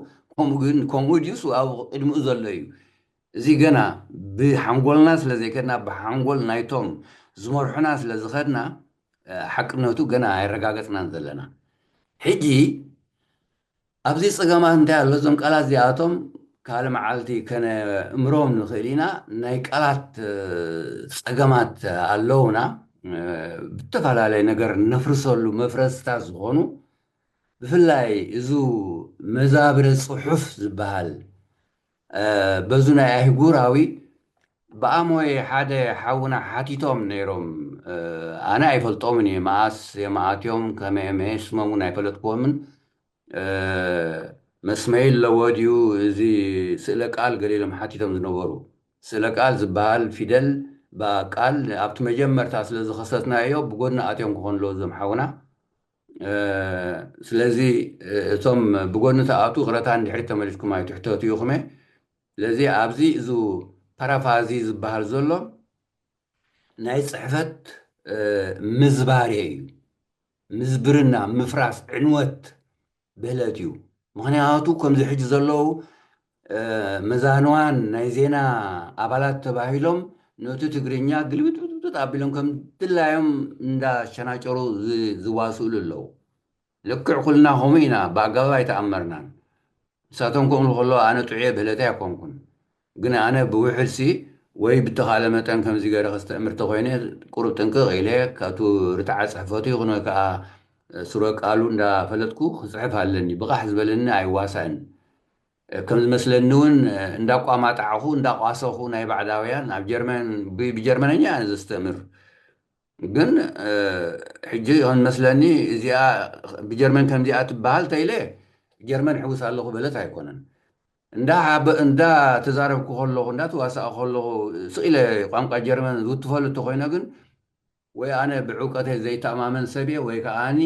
ከምኡ ድዩስ ኣብ ቅድሚኡ ዘሎ እዩ እዚ ገና ብሓንጎልና ስለ ዘይከድና ብሓንጎል ናይቶም ዝመርሑና ስለ ዝኸድና ሓቅነቱ ገና ኣይረጋገፅናን ዘለና ሕጂ ኣብዚ ፀገማት እንታይ ኣሎ እዞም ቃላት እዚኣቶም ካልእ መዓልቲ ከነ እምሮም ንኽእል ኢና ናይ ቃላት ፀገማት ኣለውና ብተፈላለየ ነገር ነፍርሰሉ መፍረስታት ዝኾኑ ብፍላይ እዚ መዛብረ ፅሑፍ ዝበሃል በዙ ናይ ኣህጉራዊ ብኣሞይ ሓደ ሓውና ሓቲቶም ነይሮም ኣነ ኣይፈልጦምን እየ መኣስ የመኣትዮም ከመየመ ስሞምን ኣይፈለጥክዎምን መስመይል ለወድዩ እዚ ስእለ ቃል ገሊሎም ሓቲቶም ዝነበሩ ስእለ ቃል ዝበሃል ፊደል ቃል ኣብቲ መጀመርታ ስለ ዝኸሰትናዮ ብጎድና ኣትዮም ክኾኑ ኣለዎ እዞም ሓውና ስለዚ እቶም ብጎድኒ ተኣቱ ቅረታ እንድሕሪ ተመሊስኩም ኣይትሕተቱ ኢኹም ስለዚ ኣብዚ እዚ ፓራፋዚ ዝበሃል ዘሎ ናይ ፅሕፈት ምዝባርየ እዩ ምዝብርና ምፍራስ ዕንወት ብህለት እዩ ምክንያቱ ከምዚ ሕጂ ዘለዉ መዛንዋን ናይ ዜና ኣባላት ተባሂሎም ነቲ ትግርኛ ግልብጥብጥብጥ ኣቢሎም ከም ድላዮም እንዳሸናጨሩ ዝዋስእሉ ኣለዉ ልክዕ ኩልና ከምኡ ኢና ብኣገባብ ኣይተኣመርናን ንሳቶም ከምሉ ከሎ ኣነ ጥዑየ ብህለተይ ኣይኮንኩን ግን ኣነ ብውሕድሲ ወይ ብተኻለ መጠን ከምዚ ገይረ ከስተእምር ተኮይነ ቁሩብ ጥንቅቕ ኢለ ካብቱ ርትዓት ፅሕፈቱ ይኹን ወይ ከዓ ስረ ቃሉ እንዳፈለጥኩ ክፅሕፍ ኣለኒ ብቓሕ ዝበለኒ ኣይዋሳእን ከም ዝመስለኒ እውን እንዳቋማጣዕኹ እንዳቋሰኹ ናይ ባዕዳውያን ኣብ ጀርመን ብጀርመነኛ ኣነ ዘስተምር ግን ሕጂ ይኹን መስለኒ እዚኣ ብጀርመን ከምዚኣ ትበሃል ተኢለ ጀርመን ሕውስ ኣለኹ በለት ኣይኮነን እንዳ ተዛረብኩ ከለኹ እንዳተዋሳእ ከለኹ ስኢለ ቋንቋ ጀርመን ዝውትፈሉ እንተኮይነ ግን ወይ ኣነ ብዕውቀተይ ዘይተኣማመን ሰብ እየ ወይ ከዓኒ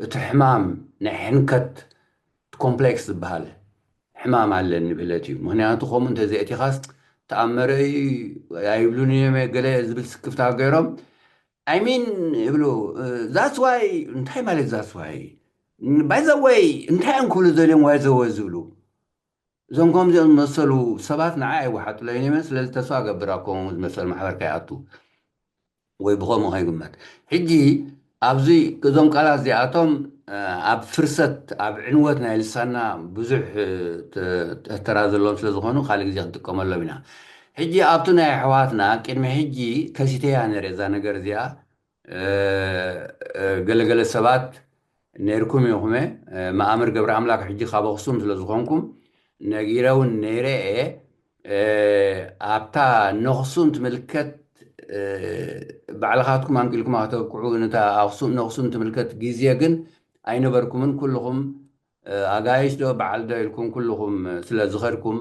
እቲ ሕማም ናይ ሕንከት ኮምፕሌክስ ዝበሃል ሕማም ኣለኒ ብህለት እዩ ምክንያቱ ከምኡ እንተዘይእቲኻስ ተኣመረይ ኣይብሉን እዮም ገለ ዝብል ስክፍታ ገይሮም ኣይሚን ይብሉ ዛስ ዋይ እንታይ ማለት ዛስ ዋይ ባይዘወይ እንታይ እንክብሉ ዘልዮም ዋይ ዘወ ዝብሉ እዞም ከምዚኦም ዝመሰሉ ሰባት ንዓይ ኣይወሓጡለይን እየ ስለዚ ተስፋ ገብር ኣብ ከምኡ ዝመሰሉ ማሕበርካ ይኣቱ ወይ ብኸምኡ ከይግመት ሕጂ ኣብዚ እዞም ቃላት እዚኣቶም ኣብ ፍርሰት ኣብ ዕንወት ናይ ልሳና ብዙሕ ተራ ዘለዎም ስለ ዝኾኑ ካልእ ግዜ ክንጥቀመሎም ኢና ሕጂ ኣብቲ ናይ ኣሕዋትና ቅድሚ ሕጂ ከሲተያ ነርኢ እዛ ነገር እዚኣ ገለገለ ሰባት ነይርኩም ኢኹም መኣምር ገብረ ኣምላክ ሕጂ ካብ ኣክሱም ስለ ዝኾንኩም ነጊረ እውን ነይረ ኣብታ ንኽሱም ትምልከት ባዕልኻትኩም ኣንቂልኩም ኣተብክዑ ነታ ንኽሱም ትምልከት ግዜ ግን ኣይነበርኩምን ኩልኹም ኣጋይሽ ዶ በዓል ዶ ኢልኩም ኩልኹም ስለ ዝኸድኩም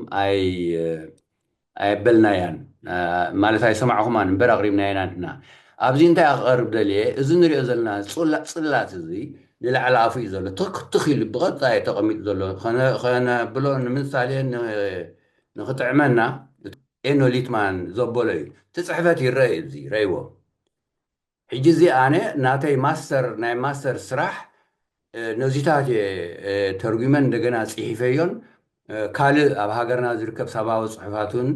ኣይበልናያን ማለት ኣይሰማዕኹማን እምበር ኣቕሪብናየና ንሕና ኣብዚ እንታይ ኣቕርብ ደልየ እዚ ንሪኦ ዘለና ፅላት እዚ ንላዕሊ ኣፉ እዩ ዘሎ ትኽ ኢሉ ብቐፃይ ተቐሚጡ ዘሎ ከነብሎ ንምሳሌ ንኽጥዕመና ኤኖ ሊትማን ዘበሎ እዩ እቲ ፅሕፈት ይረአ እዚ ረይዎ ሕጂ እዚ ኣነ ናተይ ናይ ማስተር ስራሕ ነዚታት ተርጉመን እንደገና ፅሒፈዮን ካልእ ኣብ ሃገርና ዝርከብ ሰብኣዊ ፅሑፋትን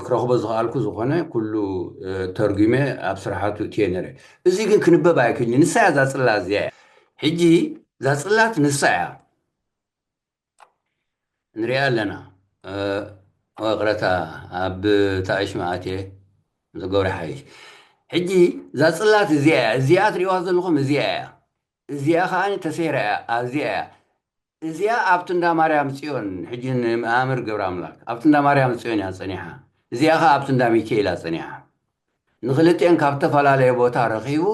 ክረኽቦ ዝኽኣልኩ ዝኾነ ኩሉ ተርጉሜ ኣብ ስራሓቱ እትየ ነረ እዚ ግን ክንበብ ኣይክእልኒ ንሳ እያ እዛ ፅላት እዚኣ ሕጂ እዛ ፅላት ንሳ እያ ንሪኣ ኣለና ቅረታ ኣብ ታእሽ መኣትየ ዝገብረ ሓይሽ ሕጂ እዛ ፅላት እዚኣ ትሪእዋ ዘለኹም እዚኣ እያ እዚኣ ከዓኒ ተሰይራ እያ ኣብዚኣ እያ እዚኣ ኣብቲ እንዳ ማርያም ፅዮን ሕጂ ንመኣምር ገብረ ኣምላክ ኣብቲ እንዳ ማርያም ፅዮን እያ ፀኒሓ እዚኣ ከዓ ኣብቲ እንዳ ሚካኤል እያ ፀኒሓ ንክልጥአን ካብ ዝተፈላለየ ቦታ ረኺቡ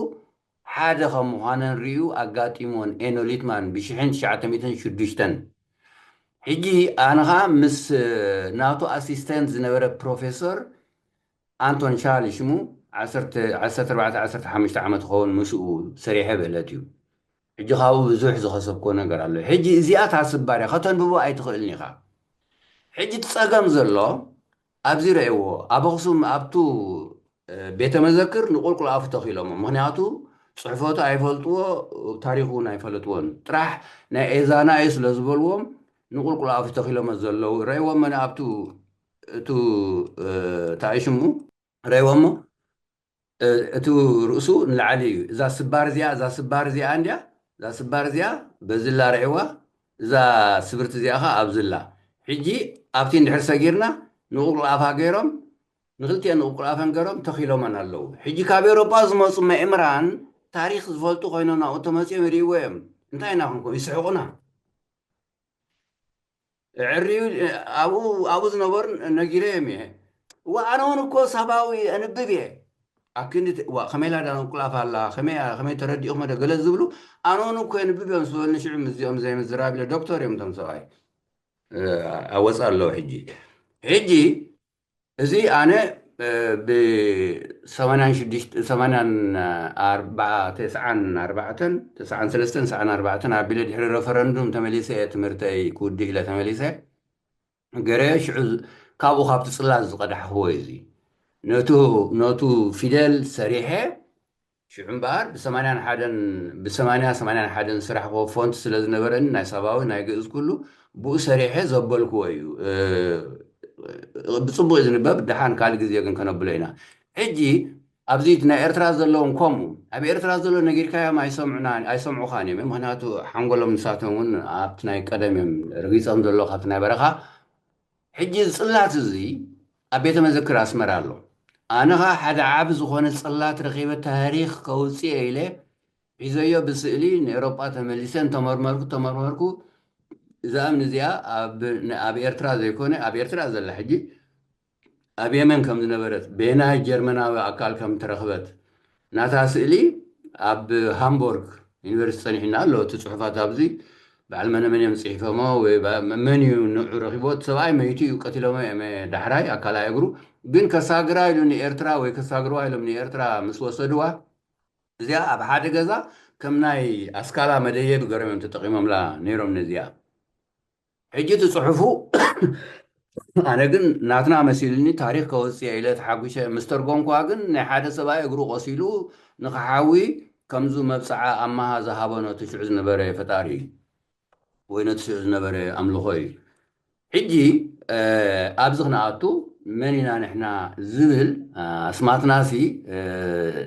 ሓደ ከም ምዃነን ርዩ ኣጋጢሞን ኤኖ ሊትማን ብ1906 ሕጂ ኣነ ከዓ ምስ ናቱ ኣሲስተንት ዝነበረ ፕሮፌሰር ኣንቶን ሻሊ ሽሙ 14-15 ዓመት ክኸውን ምስኡ ሰሪሐ ብህለት እዩ ሕጂ ካብኡ ብዙሕ ዝኸሰብኮ ነገር ኣሎ ሕጂ እዚኣ ታስባርያ ከተንብቦ ኣይትኽእልኒ ኢኻ ሕጂ ትፀገም ዘሎ ኣብዚ ረእይዎ ኣብ ኣክሱም ኣብቱ ቤተ መዘክር ንቁልቁል ኣፉ ተኺሎሞ ምክንያቱ ፅሕፈቱ ኣይፈልጥዎ ታሪኹ እውን ኣይፈለጥዎን ጥራሕ ናይ ኤዛና እዩ ስለ ዝበልዎም ንቁልቁል ኣፉ ተኺሎሞ ዘለዉ ረእይዎም መነ ኣብቱ እቱ ታይሽሙ ረእይዎሞ እቲ ርእሱ ንላዕሊ እዩ እዛ ስባር እዚኣ እንድያ እዛ ስባር እዚኣ በዝላ ርዒዋ እዛ ስብርቲ እዚኣ ኸ ኣብዝላ ሕጂ ኣብቲ እንድሕር ሰጊርና ንቑልቁል ኣፋ ገይሮም ንክልቲአን ንቑልቁል ኣፈን ገይሮም ተኺሎመን ኣለዉ ሕጂ ካብ ኤውሮጳ ዝመፁ ምእምራን ታሪክ ዝፈልጡ ኮይኖም ናብኡ ተመፂኦም ይርእይዎ እዮም እንታይ ኢና ክንኮ ይስሕቁና ዕርዩ ኣብኡ ዝነበሩ ነጊረ እዮም እየ وأنا هون سباوي أنا ببيع أكيد وخميل هذا نقول أفعل خميل تردي أخمد جلز زبلو أنا هون أنا ببيع مسؤول نشيل مزيوم زي مزرعة بلا دكتور يوم تم سواي أوصل له هجي زي أنا بثمانين شديش ثمانين أربعة تسعة ثلاثة تسعة أربعة عبيل الحر رفرندوم تمليسة تمرتي كودي إلى تمليسة قريش كابو خابت صلاز قدح هويزي نوتو فيدل سريحة شو عمبار بثمانية حدن سرح فونت سلاز نبرن ناي سباوي ناي جزء كله بو سريحة زبل كويو بتصبو إذن باب دحان كالي جزء كان بلينا حجي أبزيتنا إرتراز اللون كومو أبي إرتراز اللون نجير كايا ما يسمعوا خاني مهناتو حنقولهم ساتون أبتنا قدم رغيص أمد الله خاتنا برخا حجي صلات زي أبيت مذكر أسمر الله أنا حدا عابز وخون صلات رخيبة تاريخ كوسي إليه إذا يو بسئلين أوروبا تمليسين تمرمركو إذا أمن زيا أبي إرتراز يكون أبي إرتراز الله حجي أبي يمن كم نبرت بينها جرمنا وأكال كم ترخبت ناتا سئلي أب هامبورغ يونيفرسيتي هنا لو تصحفات أبزي بعلمنا من يمسيح فما ومن رغبات سواء ما يجي يقتلوا ما دحراي أكلا يجرو بين كساجرا يلون إيرترا وكساجروا يلون إيرترا مسوسدوا زيا أبحاد جزا كم ناي أسكالا مديه بقرم تتقيم لا نيرم نزيا حجة تصحفو أنا جن ناتنا مسيلني تاريخ كوسي عيلة حقوشة مستر قنقواجن نحاد سواء يجرو قصيلو نخحاوي كمزو مبسعة أما هذا هابنا تشعز نبرة فتاري وينت نبرة أملخوي حجي أبزغنا أتو مننا نحنا زبل اسمعتنا سي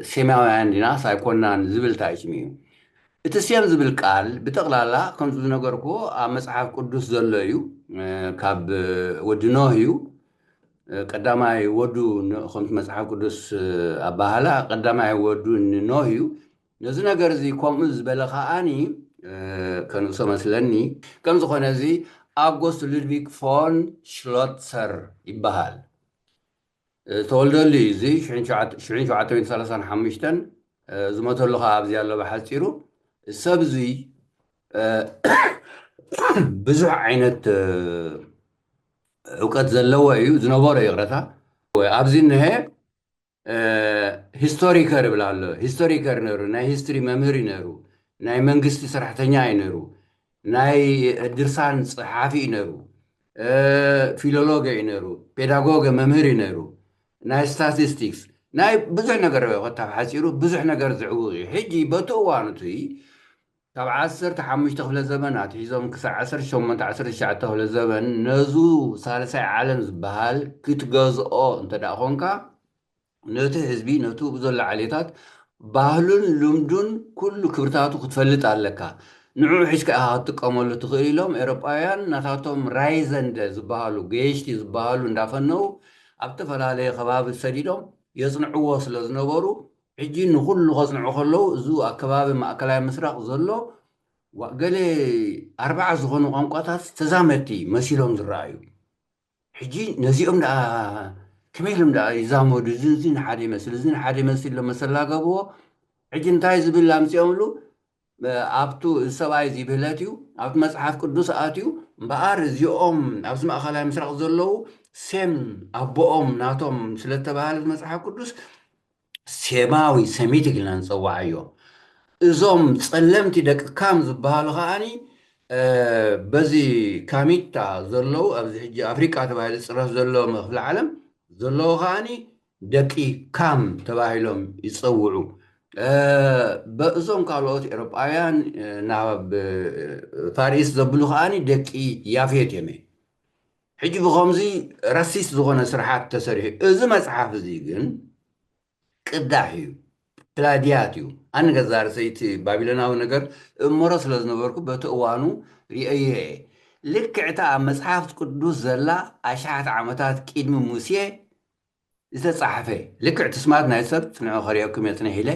سماوي عندنا سايكوننا زبل تايشميو التسيام زبل قال بتغلالا كنت نقركو مصحف قدوس زليو كاب ودنوهيو قداماي ودو خمس مصحف قدوس أباهلا قداماي ودو نوهيو نزو نقر زي كومز بلخاني كانوا سمسلني كم زخونا زي أغوست لودفيك فون شلوتسر يبهال تولدو لي زي شعين شعاتوين ثلاثان حمشتن زمتو اللغة عبزي الله بحاسيرو السبزي بزح عينت وقت زلوا ايو زنبورة يغرتا وعبزي النهي هيستوريكر بلالو هيستوريكر نرو ناي هيستوري ممري نرو ناي منغستي سرحتنيا ينرو ناي درسان صحافي ينرو فيلولوجي ينرو بيداغوج ممهر ينرو ناي ستاتستكس ناي بزح نجر وقتها حاسيرو بزح نجر زعوغي حجي بتوانتي تبع 10 تحمش تخل الزمانات هيزوم كسر 10 شوم 10 ساعة تخل الزمن نزو ثالث عالم زبال كتجزء انت داخونكا نوته حزبي نوته بزول عليتات ባህሉን ልምዱን ኩሉ ክብርታቱ ክትፈልጥ ኣለካ ንዑ ሒዝካ ትጥቀመሉ ትኽእል ኢሎም ኤውሮጳውያን ናታቶም ራይዘንደ ዝበሃሉ ገየሽቲ ዝበሃሉ እንዳፈነው ኣብ ዝተፈላለየ ከባቢ ሰዲዶም የፅንዕዎ ስለ ዝነበሩ ሕጂ ንኩሉ ከፅንዑ ከለዉ እዚ ኣከባቢ ማእከላዊ ምስራቅ ዘሎ ገለ 4 ዝኾኑ ቋንቋታት ተዛመድቲ መሲሎም ዝረኣዩ ሕጂ ነዚኦም كميل مدا يزامو دزين حادي مسل زين حادي مسل لما سلاقبو عجن تايز بالله مسيوملو أبتو السواي زي بهلاتيو أبت مصحف قدوس آتيو بقار زيوم أبت ما أخلاه مسرق زلو سم أبوهم ناتهم سلطة بهال المصحف قدوس سماوي سميتك لان صواعيو إزوم تسلمتي دك كام زبهالو خاني بزي كاميتا زلو أبزي حجي أفريقيا تبهال الصرف زلو مخل العالم زلو خاني دقي كام تباهلهم يتصوعوا بأزوم قالوت إيروبايان ناب فارس زبلو خاني دقي يافيت يمي حجي بخمزي راسيس زغونا سرحات تسريح إذا ما صحاف زيقن ቅዳሕ እዩ ፕላድያት እዩ ኣነ ገዛ ርሰይቲ ባቢሎናዊ ነገር እመሮ ስለ ዝነበርኩ በቲ እዋኑ ርአየ ልክዕታ ኣብ መፅሓፍቲ ቅዱስ ዘላ ኣሽሓት ዓመታት ቅድሚ ሙሴ ዝተፃሕፈ ልክዕ ትስማት ናይ ሰብ ንዑ ከሪአኩም እየ ፅንሕ ኢለ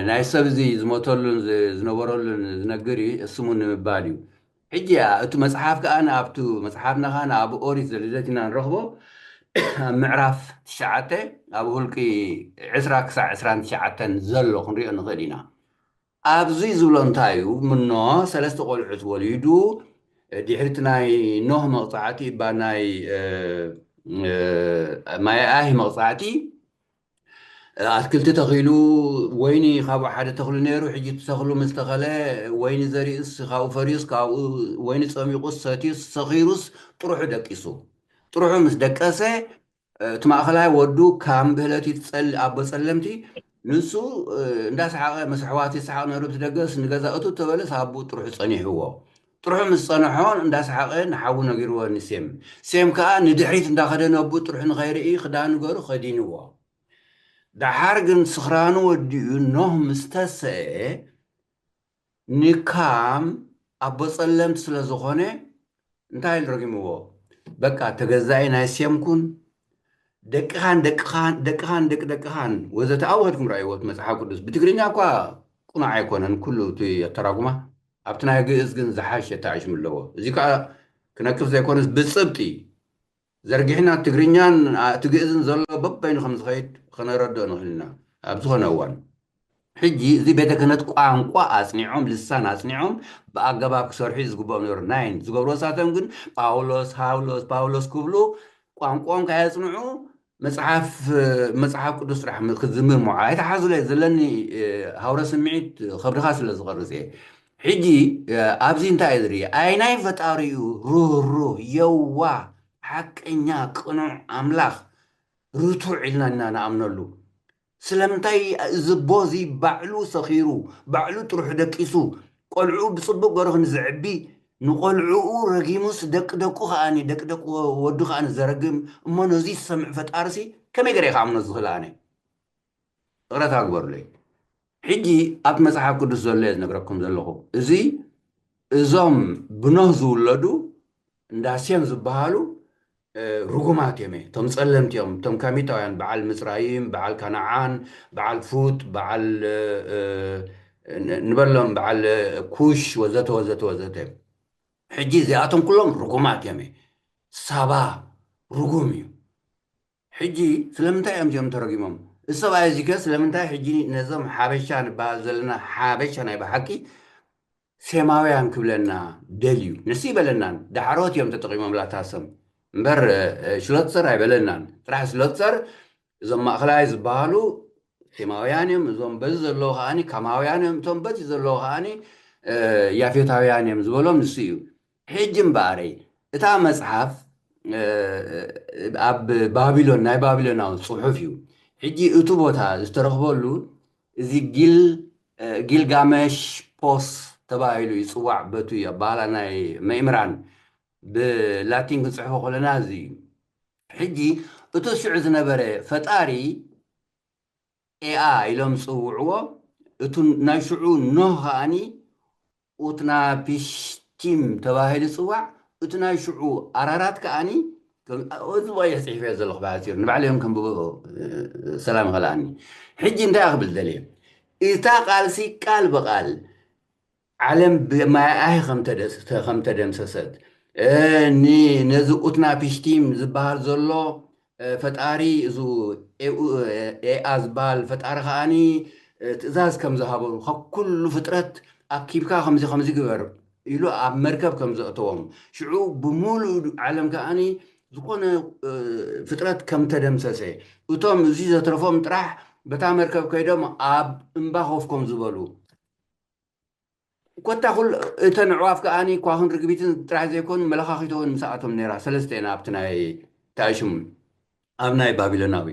ናይ ሰብ እዚ ዝሞተሉን ዝነበረሉን ዝነግር እስሙ ንምባል እዩ ሕጂ እቲ መፅሓፍ ከዓ ንኣብቱ መፅሓፍና ከዓ ንኣብ ኦሪት ዘልደት ኢና ንረኽቦ ኣብ ምዕራፍ 9 ኣብ ሁልቂ 20 ክሳብ 29 ዘሎ ክንሪኦ ንኽእል ኢና ኣብዚ ዝብሎ እንታይ እዩ ምኖ ሰለስተ ቆልዑት ወሊዱ ድሕሪቲ ናይ ኖህ መቕፃዕቲ ባ ናይ ማይ ኣሂ መቕፃዕቲ ኣትክልቲ ተኺሉ ወይኒ ካብኡ ሓደ ተኽሉ ነይሩ ሕጂ ተኽሉ ምስ ተኸለ ወይኒ ዘሪእስ ካብኡ ፈሪዩስ ካብኡ ወይኒ ፀሚቁስ ሰትዩስ ሰኺሩስ ጥሩሑ ደቂሱ ጥሩሑ ምስ ደቀሰ እቲ ማእኸላይ ወዱ ካብ ብህለት ኣቦ ፀለምቲ ንሱ እንዳሰሓቐ ምስ ኣሕዋቱ ይሰሓቕ ነይሩ ብትደገስ ንገዛእቱ ተበለስ ኣቦ ጥሩሑ ፀኒሕዎ ጥሩሑ ምስ ፀንሖን እንዳሰሓቐ ንሓዊ ነጊርዎ ንሴም ሴም ከዓ ንድሕሪት እንዳኸደ ነቡ ጥሩሑ ንኸይርኢ ክዳኑ ገሩ ኸዲንዎ دحار ግን ስኽራኑ ወዲኡ ኖህ ምስተሰአ ንካም ኣቦ ፀለምቲ ስለ ዝኾነ እንታይ ረጊምዎ በቃ ተገዛኢ ናይ ሴምኩን ደቅኻን ደቅኻን ወዘተ ኣውህድኩም ረኣይዎት መፅሓፍ ቅዱስ ብትግርኛ እኳ ቁኑዕ ኣይኮነን ኩሉ እቲ ኣተራጉማ ኣብቲ ናይ ግእዝ ግን ዝሓሸ ተኣሽሙ ኣለዎ እዚ ከዓ ክነቅፍ ዘይኮነስ ብፅብጢ ዘርጊሕና ትግርኛን ትግእዝን ዘሎ በባይኑ ከም ዝኸይድ ክነረድኦ ንኽእል ኢና ኣብ ዝኾነ እዋን ሕጂ እዚ ቤተ ክህነት ቋንቋ ኣፅኒዖም ልሳን ኣፅኒዖም ብኣገባብ ክሰርሑ ዝግብኦም ነይሩ ናይን ዝገብሮ ሳቶም ግን ጳውሎስ ክብሉ ቋንቋኦም ካየፅንዑ መፅሓፍ ቅዱስ ጥራሕ ክዝምር ሞዓ ኣይተሓዝለ ዘለኒ ሃውረ ስምዒት ከብድኻ ስለ ዝቐርፅ እየ ሕጂ ኣብዚ እንታይ ዝርኢ ኣይናይ ፈጣሪኡ ሩህሩህ የዋ ሓቀኛ ቅኑዕ ኣምላኽ ርቱዕ ኢልና ኢና ንኣምነሉ ስለምንታይ ዝቦ እዚ ባዕሉ ሰኺሩ ባዕሉ ጥሩሑ ደቂሱ ቆልዑ ብፅቡቅ ገሩ ንዝዕቢ ንቆልዑኡ ረጊሙስ ደቅደቁ ከዓኒ ደቅደቁ ወዱ ከዓኒ ዘረግም እሞ ነዚ ዝሰምዕ ፈጣርሲ ከመይ ገረ ከኣምኖ ዝኽእል ኣነ እቕረት ኣግበሩለይ ሕጂ ኣብ መፅሓፍ ቅዱስ ዘሎ እየ ዝነግረኩም ዘለኹ እዚ እዞም ብኖህ ዝውለዱ እንዳሴም ዝበሃሉ ርጉማት እዮም እቶም ፀለምቲ እዮም እቶም ካሚታውያን በዓል ምፅራይም በዓል ከነዓን በዓል ፉጥ በዓል ንበሎም በዓል ኩሽ ወዘተ ወዘተ ወዘተ ሕጂ እዚኣቶም ኩሎም ርጉማት እዮም ሳባ ርጉም እዩ ሕጂ ስለምንታይ እዮም እዚኦም ተረጊሞም እዚ ሰብኣይ እዚ ከ ስለምንታይ ሕጂ ነዞም ሓበሻ ንበሃል ዘለና ሓበሻ ናይ ብሓቂ ሴማውያን ክብለና ደልዩ ንስ ይበለናን ዳሕሮት እዮም ተጠቂሞም ላታሰም እምበር ሽሎትሰር ኣይበለናን ጥራሕ ሽሎትሰር እዞም ማእኸላይ ዝበሃሉ ሴማውያን እዮም እዞም በዚ ዘለዎ ከዓኒ ካማውያን እዮም እቶም በዚ ዘለዎ ከዓኒ ያፌታውያን እዮም ዝበሎም ንሱ እዩ ሕጂ እምበኣረይ እታ መፅሓፍ ኣብ ባቢሎን ናይ ባቢሎናዊ ፅሑፍ እዩ ሕጂ እቲ ቦታ ዝተረኽበሉ እዚ ጊልጋሜሽ ፖስ ተባሂሉ ይፅዋዕ በቱ እዩ ኣባህላ ናይ መእምራን ብላቲን ክንፅሕፎ ከለና እዚ ሕጂ እቲ ሽዑ ዝነበረ ፈጣሪ ኤኣ ኢሎም ዝፅውዕዎ እቲ ናይ ሽዑ ኖህ ከዓኒ ኡትናፒሽቲም ተባሂሉ ይፅዋዕ እቲ ናይ ሽዑ ኣራራት ከዓኒ እዚ ቀይሕ ፅሒፈ ዘለኹ ባሕሲር ንባዕለዮም ከምብቦ ሰላም ይኸላኣኒ ሕጂ እንታይ ክብል ደልየ እታ ቃልሲ ቃል ብቃል ዓለም ብማይ ከም ተደምሰሰት ነዚ ኡትናፒሽቲም ዝበሃል ዘሎ ፈጣሪ እዚ ኤኣ ዝበሃል ፈጣሪ ከዓኒ ትእዛዝ ከም ዝሃበ ካብ ኩሉ ፍጥረት ኣኪብካ ከምዚ ግበር ኢሉ ኣብ መርከብ ከም ዘእተዎም ሽዑ ብሙሉእ ዓለም ከዓኒ ዝኾነ ፍጥረት ከም ተደምሰሰ እቶም እዚ ዘተረፎም ጥራሕ በታ መርከብ ከይዶም ኣብ እምባ ኮፍኮም ዝበሉ ኮታ ኩል እተን ኣዕዋፍ ከዓኒ ኳኹን ርግቢትን ጥራሕ ዘይኮኑ መለኻኺቶውን ምስኣቶም ነይራ ሰለስተ ኢና ኣብቲ ናይ ተኣሽሙ ኣብ ናይ ባቢሎናዊ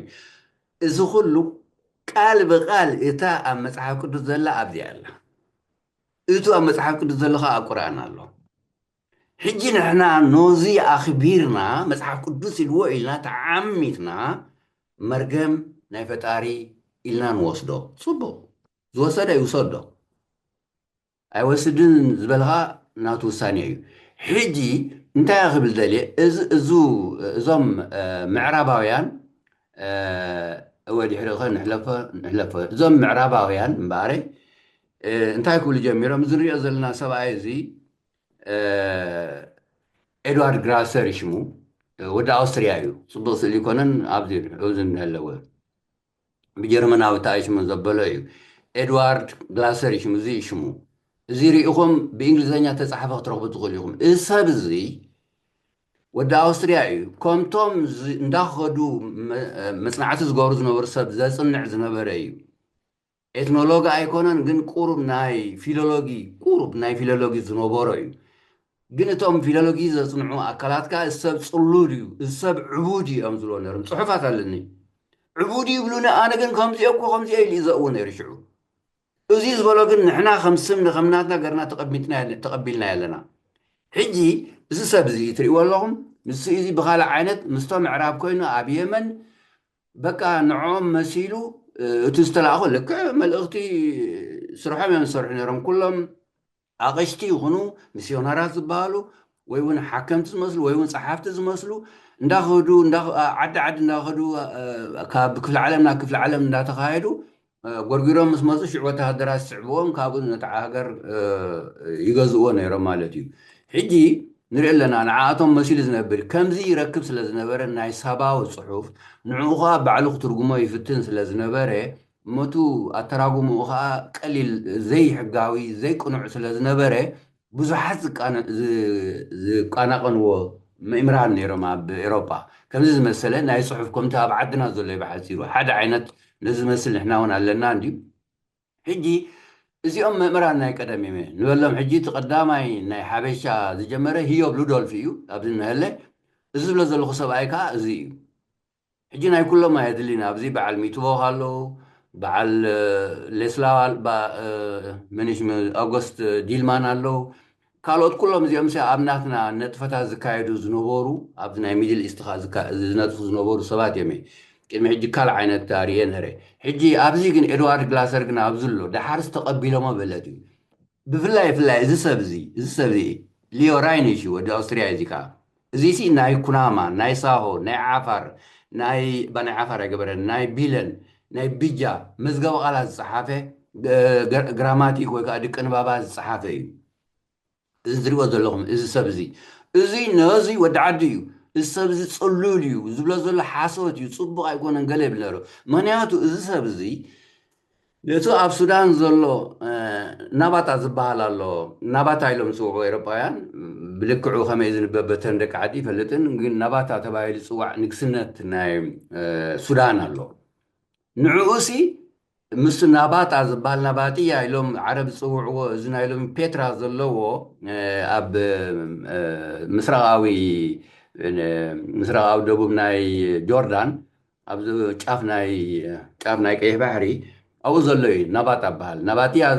እዚ ኩሉ ቃል ብቃል እታ ኣብ መፅሓፍ ቅዱስ ዘላ ኣብዚ ኣላ እቱ ኣብ መፅሓፍ ቅዱስ ዘሎ ከዓ ኣብ ቁርኣን ኣሎ ሕጂ ንሕና ነዚ ኣኽቢርና መፅሓፍ ቅዱስ ኢልዎ ኢልና ተዓሚትና መርገም ናይ ፈጣሪ ኢልና ንወስዶ ጽቡቕ ዝወሰደ ይውሰዶ ኣይወስድን ዝበልኻ ናቱ ውሳኔ እዩ ሕጂ እንታይ ክብል ደልየ እዞም ምዕራባውያን ወዲሕሪ ኸ ንሕለፈ እዞም ምዕራባውያን እምበኣረይ እንታይ ክብሉ ጀሚሮም እዚ ንሪኦ ዘለና ሰብኣይ እዚ ኤድዋርድ ግራሰር ይሽሙ ወዲ ኣውስትሪያ እዩ ጽቡቕ ስእሊ ይኮነን ኣብዚ እዚ ኣለዎ ብጀርመናዊ እንታይ ሽሙ ዘበሎ እዩ ኤድዋርድ ግላሰር ይሽሙ እዚ ይሽሙ እዚ ርኢኹም ብእንግሊዝኛ ተፃሓፈ ክትረኽቡ ትኽእሉ ኢኹም እዚ ሰብ እዚ ወዲ ኣውስትሪያ እዩ ከምቶም እንዳኸዱ መፅናዕቲ ዝገብሩ ዝነበሩ ሰብ ዘፅንዕ ዝነበረ እዩ ኤትኖሎጂ ኣይኮነን ግን ቁሩብ ናይ ፊሎሎጊ ዝነበሮ እዩ ግን እቶም ፊሎሎጊ ዘፅንዑ ኣካላትካ እዚ ሰብ ፅሉድ እዩ እዚ ሰብ ዕቡድ እዩ እዮም ዝብሎ ነይሮም ፅሑፋት ኣለኒ ዕቡድ ይብሉኒ ኣነ ግን ከምዚኦ እኮ ከምዚኦ ኢሉ እዩ ዘእዎ ነይሩ ሽዑ እዚ ዝበሎ ግን ንሕና ከም ስምኒ ከም ናትና ገርና ተቐቢልና ኣለና ሕጂ እዚ ሰብ እዚ ትሪእዎ ኣለኹም ንሱ እዚ ብካልእ ዓይነት ምስቶም ምዕራብ ኮይኑ ኣብ የመን በቃ ንዖም መሲሉ እቲ ዝተላእኹ ልክዕ መልእኽቲ ስርሖም እዮም ዝሰርሑ ነይሮም ኩሎም ኣቐሽቲ ይኹኑ ሚስዮናራት ዝበሃሉ ወይ እውን ሓከምቲ ዝመስሉ ወይ እውን ፀሓፍቲ ዝመስሉ እንዳኸዱ ዓዲ እንዳኸዱ ካብ ክፍሊ ዓለም ናብ ክፍሊ ዓለም እንዳተኻየዱ ጎርጊሮም ምስ መፁ ሽዑ ወተሃደራት ዝስዕብዎም ካብኡ ነቲ ሃገር ይገዝእዎ ነይሮም ማለት እዩ ሕጂ ንሪኦ ኣለና ንዓኣቶም መሲሉ ዝነብር ከምዚ ይረክብ ስለ ዝነበረ ናይ ሰባዊ ፅሑፍ ንዕኡ ከዓ ባዕሉ ክትርጉሞ ይፍትን ስለ ዝነበረ እሞቱ ኣተራጉምኡ ከዓ ቀሊል ዘይሕጋዊ ዘይቅኑዕ ስለ ዝነበረ ብዙሓት ዝቃናቐንዎ ምእምራን ነይሮም ኣብ ኤሮጳ ከምዚ ዝመሰለ ናይ ፅሑፍ ከምቲ ኣብ ዓድና ዘሎ ይበሓሲሩ ሓደ ዓይነት ንዝመስል ንሕና እውን ኣለና እንድዩ ሕጂ እዚኦም ምእምራን ናይ ቀደም እየ ንበሎም ሕጂ እቲ ቀዳማይ ናይ ሓበሻ ዝጀመረ ህዮብ ሉዶልፍ እዩ ኣብዚ ንህለ እዚ ዝብሎ ዘለኹ ሰብኣይ ከዓ እዚ እዩ ሕጂ ናይ ኩሎም ኣየድሊና ኣብዚ በዓል ሚትቦክ ኣለዉ በዓል ሌስላው መንሽም ኣውገስት ዲልማን ኣለዉ ካልኦት ኩሎም እዚኦም ኣብ ናትና ነጥፈታት ዝካየዱ ዝነበሩ ኣብዚ ናይ ሚድል ኢስት ዝነጥፉ ዝነበሩ ሰባት እዮም ቅድሚ ሕጂ ካልእ ዓይነት ርየ ነረ ሕጂ ኣብዚ ግን ኤድዋርድ ግላሰር ግን ኣብዚ ኣሎ ዳሓር ዝተቐቢሎሞ በለት እዩ ብፍላይ እዚ ሰብ እዚ ሊዮ ራይኒሽ ወዲ ኣውስትሪያ እዚ ከዓ እዚ ሲ ናይ ኩናማ ናይ ሳሆ ናይ ዓፋር ናይ ዓፋር ኣይገበረን ናይ ቢለን ናይ ቢጃ መዝገበ ቃላት ዝፀሓፈ ግራማቲክ ወይ ከዓ ድቂ ንባባ ዝፀሓፈ እዩ እዚ ዝሪኦ ዘለኹም እዚ ሰብ እዚ ነዚ ወዲ ዓዲ እዩ እዚ ሰብ እዚ ፅሉል እዩ ዝብሎ ዘሎ ሓሶት እዩ ፅቡቕ ኣይኮነን ገለ ይብል ነይሩ ምክንያቱ እዚ ሰብ እዚ ነቲ ኣብ ሱዳን ዘሎ ናባጣ ዝበሃል ኣሎ ናባታ ኢሎም ዝፅውዑ ኤሮጳውያን ብልክዑ ከመይ ዝንበበተን ደቂ ዓዲ ይፈልጥን ግን ናባታ ተባሂሉ ዝፅዋዕ ንግስነት ናይ ሱዳን ኣሎ ንዕኡሲ ምስ ናባጣ ዝበሃል ናባጢያ ኢሎም ዓረብ ዝፅውዕዎ እዚ ናይ ሎሚ ፔትራ ዘለዎ ኣብ ምስራቃዊ ደቡብ ናይ ጆርዳን ኣብዚ ጫፍ ናይ ቀይሕ ባሕሪ ኣብኡ ዘሎ እዩ ናባጣ በሃል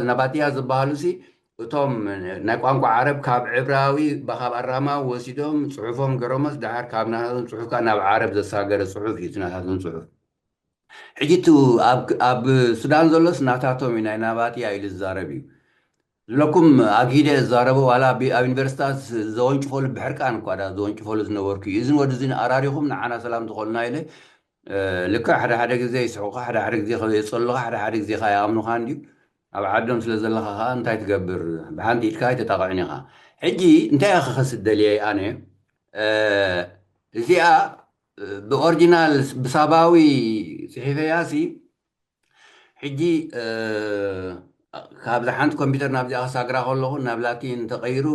ናባጢያ ዝበሃሉ ሲ እቶም ናይ ቋንቋ ዓረብ ካብ ዕብራዊ ካብ ኣራማ ወሲዶም ፅሑፎም ገሮመስ ድሓር ካብ ናታቶም ፅሑፍካ ናብ ዓረብ ዘሳገረ ፅሑፍ እዩ ናታቶም ፅሑፍ ሕጂቱ ኣብ ሱዳን ዘሎስ ናታቶም ናይ ናባጢያ ኢሉ ዝዛረብ እዩ ዝብለኩም ኣግሂደ ዝዛረቦ ዋላ ኣብ ዩኒቨርሲታት ዘወንጭፈሉ ብሕርቃን እኳ ዘወንጭፈሉ ዝነበርኩ እዩ እዝን ወዲ እዚ ኣራሪኹም ንዓና ሰላም ትኾልና ኢለ ልክዕ ሓደ ግዜ ይስሑካ ሓደ ግዜ የፀሉካ ሓደ ግዜ ካ ይኣምኑካ እንድዩ ኣብ ዓዶም ስለ ዘለካ ከዓ እንታይ ትገብር ብሓንቲ ኢድካ ተጣቕዕኒ ኢኻ ሕጂ እንታይ ክኸስት ደልየ ኣነ እዚኣ ብኦሪጂናል ብሳባዊ ፅሒፈያሲ ሕጂ ካብዛ ሓንቲ ኮምፒተር ናብዚኣ ክሳግራ ከለኹ ናብ ላቲን ተቐይሩ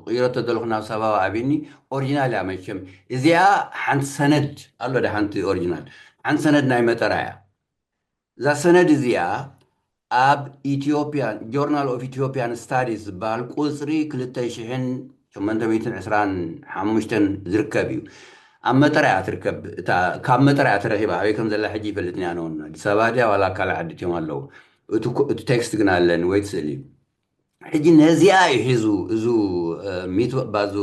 ቅይረቶ ዘለኹ ናብ ሳባዊ ኣብኒ ኦሪጂናል እያ መቸም እዚኣ ሓንቲ ሰነድ ኣሎ ዳ ሓንቲ ኦሪጂናል ሓንቲ ሰነድ ናይ መጠራ እያ እዛ ሰነድ እዚኣ ኣብ ኢትዮጵያን ጆርናል ኦፍ ኢትዮጵያን ስታዲስ ዝበሃል ቁፅሪ 2825 ዝርከብ እዩ ኣብ መጠርያ ትርከብ ካብ መጠርያ ተረኺባ ኣበይ ከም ዘላ ሕጂ ይፈልጥኒ ኣነ እውን ኣዲስ ኣበባ ድያ ዋላ ካልእ ዓዲትዮም ኣለዉ እቲ ቴክስት ግን ኣለኒ ወይ ትስእሊ ሕጂ ነዚኣ እዩ ሒዙ እዙ ባዙ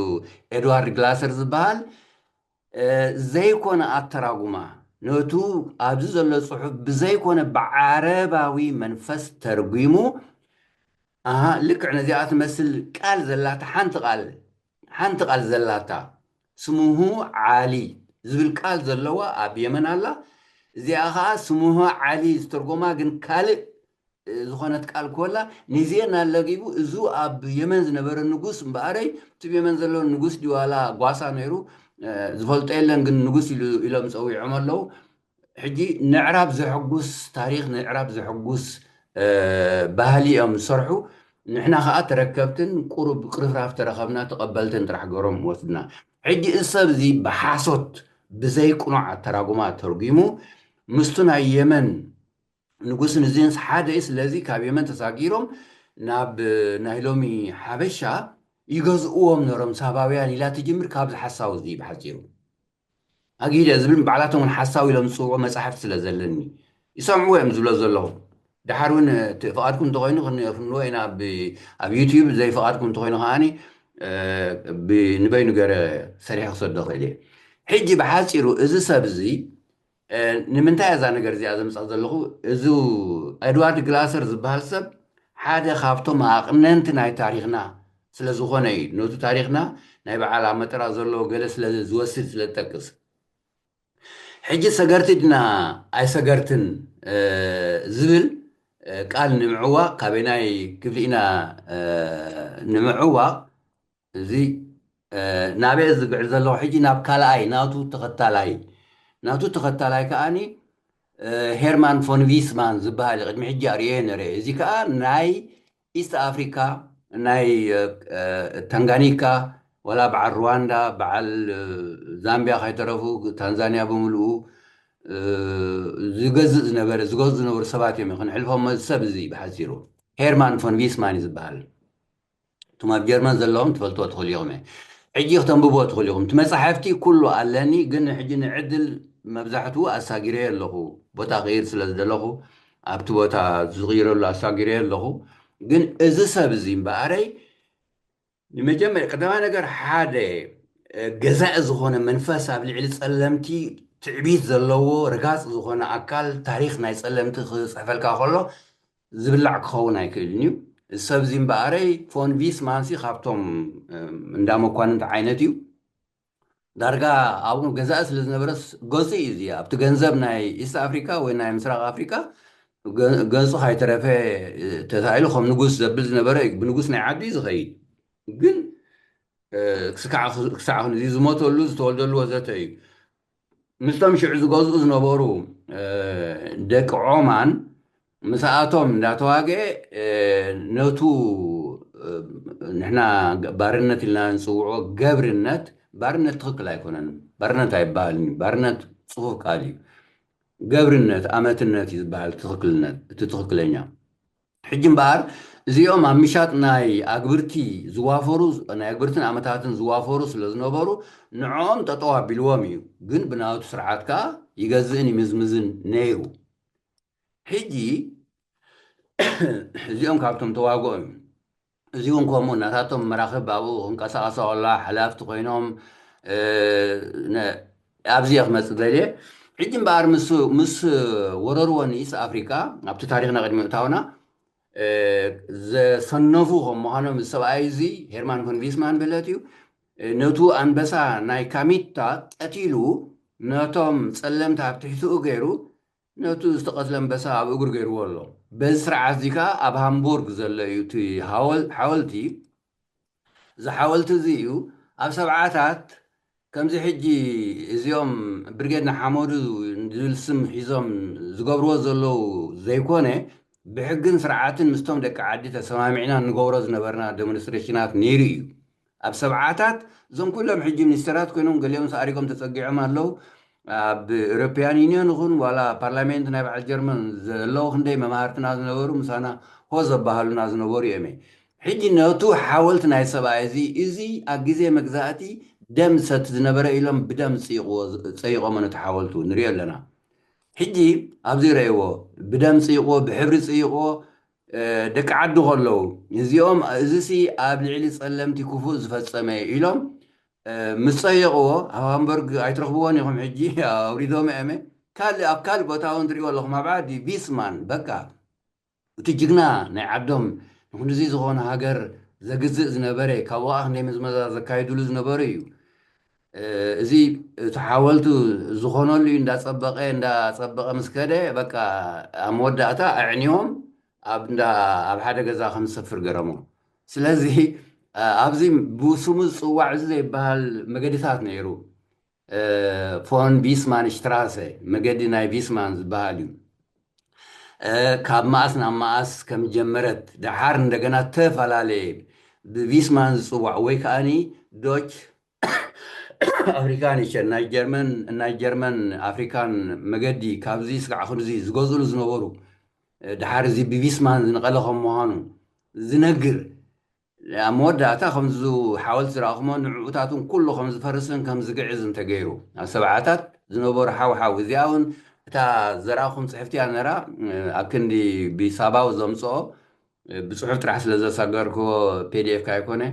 ኤድዋርድ ግላሰር ዝበሃል ዘይኮነ ኣተራጉማ نوتو أبزز الله صحف بزيكون بعرباوي منفس ترجمو لك عنا زيات مثل قال زلاتا حنت قال زلاتا سموه علي زبل قال زلوا أب يمن الله زي أخا سموه علي استرجما جن كالي زخانة قال كولا نزينا لقيبو زو أب يمن زنبر النجوس مباري تبي يمن زلوا النجوس ديوالا قاسا نيرو زفلت إيلن جن النجوس إلى مسوي عمل له حجي نعرب زحقوس تاريخ نعرب زحقوس بهالي أم صرحو نحنا خاطر ركبتن قرب راف ترخبنا تقبلتن ترح قرم وثنا حجي السب زي بحاسوت بزي قنوع تراقمات ترقيمو مستنا يمن نقول نزين حدا لذي كاب يمن تساقيرهم ناب نايلومي حبشة يجزؤهم نرم سباويان لا تجمر كابز حساو زي بحجيرو أكيد زبل بعلاتهم الحساوي لمسوع مساحف سلازلني يسمعوا يمزلوا زلهم دحرون فقادكم تغينوا خلنا هنا بيوتيوب زي فقادكم تغينوا هاني بنبين جرا سريع صدق عليه حجي بحاسيرو إذا سبزي نمنتهي هذا نجار زي هذا مسألة زلخو إذا إدوارد غلاسر زبال سب حدا خافتو ما قمنت ناي تاريخنا سلازوخوني نوتو تاريخنا ناي بعلامة رازلو جلس لزوسد سلتكس حجي سجرتنا أي سجرتن زبل قال نمعوا كابيناي كفلينا نمعوا زي نابي زقع زلو حجي ناب كالاي ناتو تختالاي كأني هيرمان فون فيسمان زبالي قد محجي أريين ري زي كأن ناي إيست أفريكا ناي تنغانيكا ولا بعد رواندا بعد زامبيا خيترفو تنزانيا بملؤو زغز نبر سبات يوم خن حلفهم سبزي بحسيرو هيرمان فون فيسمان يزبال ثم بجرمن زلهم تفلتوا تدخل يومي حجي ختم ببو تدخل يوم تمصحفتي كله علاني قن حجي نعدل مبزحتو اساغيري له بوتا غير سلازدلو ابتو بوتا صغير له اساغيري له قن از سبزي مباري نمجمع قدما نجر حاده جزاء زخونه منفس ابل علي صلمتي تعبيت زلو رقاص زخونه اكل تاريخ ناي صلمتي صحفلكا خلو زبلع كخون ايكلنيو السبزين باري فون فيس مانسي خافتهم اندامو كوانت عينتيو دارغا ابو جزاء سلزنبرس غوسي ازيا ابت ገንዘብ ናይ ኢስት አፍሪካ ወይ ናይ ምስራቅ አፍሪካ ገንዘብ ሃይተረፈ ተታይሉ ከም ንጉስ ዘብል ዝነበረ ብንጉስ ናይ ዓዲ ዝኸይድ ግን ክሳዕ እዚ ዝሞተሉ ዝተወልደሉ ወዘተ እዩ ምስቶም ሽዑ ዝገዝኡ ዝነበሩ ደቂ ዖማን مساعتهم ناتواجه نوتو نحنا بارنت اللي نسوعه جبر النت بارنت تخكل يكونن بارنت عيبالني بارنت صفوف قالي جبر النت أمات النت يزبال تخكل النت تتخكلنيا حجم بار زيوم عمشات ناي أكبرتي زوافروس أنا أكبرتن أمتاتن زوافروس لزنوبرو نعم تطوع بالوامي جن بناوت سرعتك يجزئني مزمزن نيرو حجي زيهم كابتم تواقعهم زيهم كومون نتاتهم مراخب بابو هنكسا الله حلاف تقينهم أبزيخ مسدلي حجي بار مس ورروان إيس أفريكا أبتو تاريخنا قد مؤتاونا صنفوهم مهانهم السبعيزي هيرمان فون فيسمان بلاتيو نوتو أنبسا ناي كاميتا أتيلو نوتهم سلمت أبتحثو غيرو نوتو استقتلن بس أب أقول غير والله بسرعة ذيك أب هامبورغ زل يوتي حاولتي إذا حاولت زيو أب سبعات كم زي حجي زيوم برجعنا حمود ندل سم حزام زقبرو زلوا زي كونه بحقن سرعات مستوم دك عادي تسمعنا نقورز نبرنا ديمونستريشنات نيري أب سبعات زم كلهم حجي من استرات كانوا قال لهم سأريكم تتوقعوا مالو بإوروبيان يونيون هون ولا برلمانت نبع الجرمن لو خندي ممارتنا زنورو مسانا هو زبهالو نازنورو يمي حجي نوتو حاولت ناي سبايزي إزي أجزي مجزاتي دم ستزنبرة إلهم بدم سيقو من تحاولتو نريال لنا حجي أبزي رأيوه بدم سيقو بحبر سيقو دك عدو غلو يزيوم إزيسي قبل علي سلمتي كفوز فالسماء إلهم مصيغو هامبرغ ايترخبون يهم حجي اريدهم امي كال بوتاون دري والله ما بعد بيسمان بقى وتجينا نعدهم نكون زي زغون هاجر زجزء زنبري كواه نيمز ماذا زكايدول زنبري እዚ ተሓወልቱ ዝኾነሉ እንዳፀበቐ ምስ ከደ በቃ ኣብ መወዳእታ ኣዕንዮም ኣብ ሓደ ገዛ ከም ዝሰፍር ገረሞ ስለዚ ኣብዚ ብስሙ ዝፅዋዕ እዚ ዘይበሃል መገድታት ነይሩ ፎን ቢስማን ሽትራሰ መገዲ ናይ ቢስማን ዝበሃል እዩ ካብ ማእስ ናብ ማእስ ከም ጀመረት ድሓር እንደገና ተፈላለየ ብቢስማን ዝፅዋዕ ወይ ከዓኒ ዶች ኣፍሪካን ይሸ ናይ ጀርመን ኣፍሪካን መገዲ ካብዚ ስጋዕ ክንዚ ዝገዝሉ ዝነበሩ ድሓር እዚ ብቢስማን ዝነቐለ ከም ምዃኑ ዝነግር ኣብ መወዳእታ ከምዚ ሓወልቲ ዝረኣኽሞ ንዕኡታቱን ኩሉ ከም ዝፈርስን ከም ዝግዕዝ እንተገይሩ ኣብ ሰብዓታት ዝነበሩ ሓውሓው እዚኣ እውን እታ ዘረኣኹም ፅሕፍቲ እያ ነራ ኣብ ክንዲ ብሳባው ዘምፅኦ ብፅሑፍ ጥራሕ ስለ ዘሳገርክዎ ፒዲኤፍ ካ ይኮነ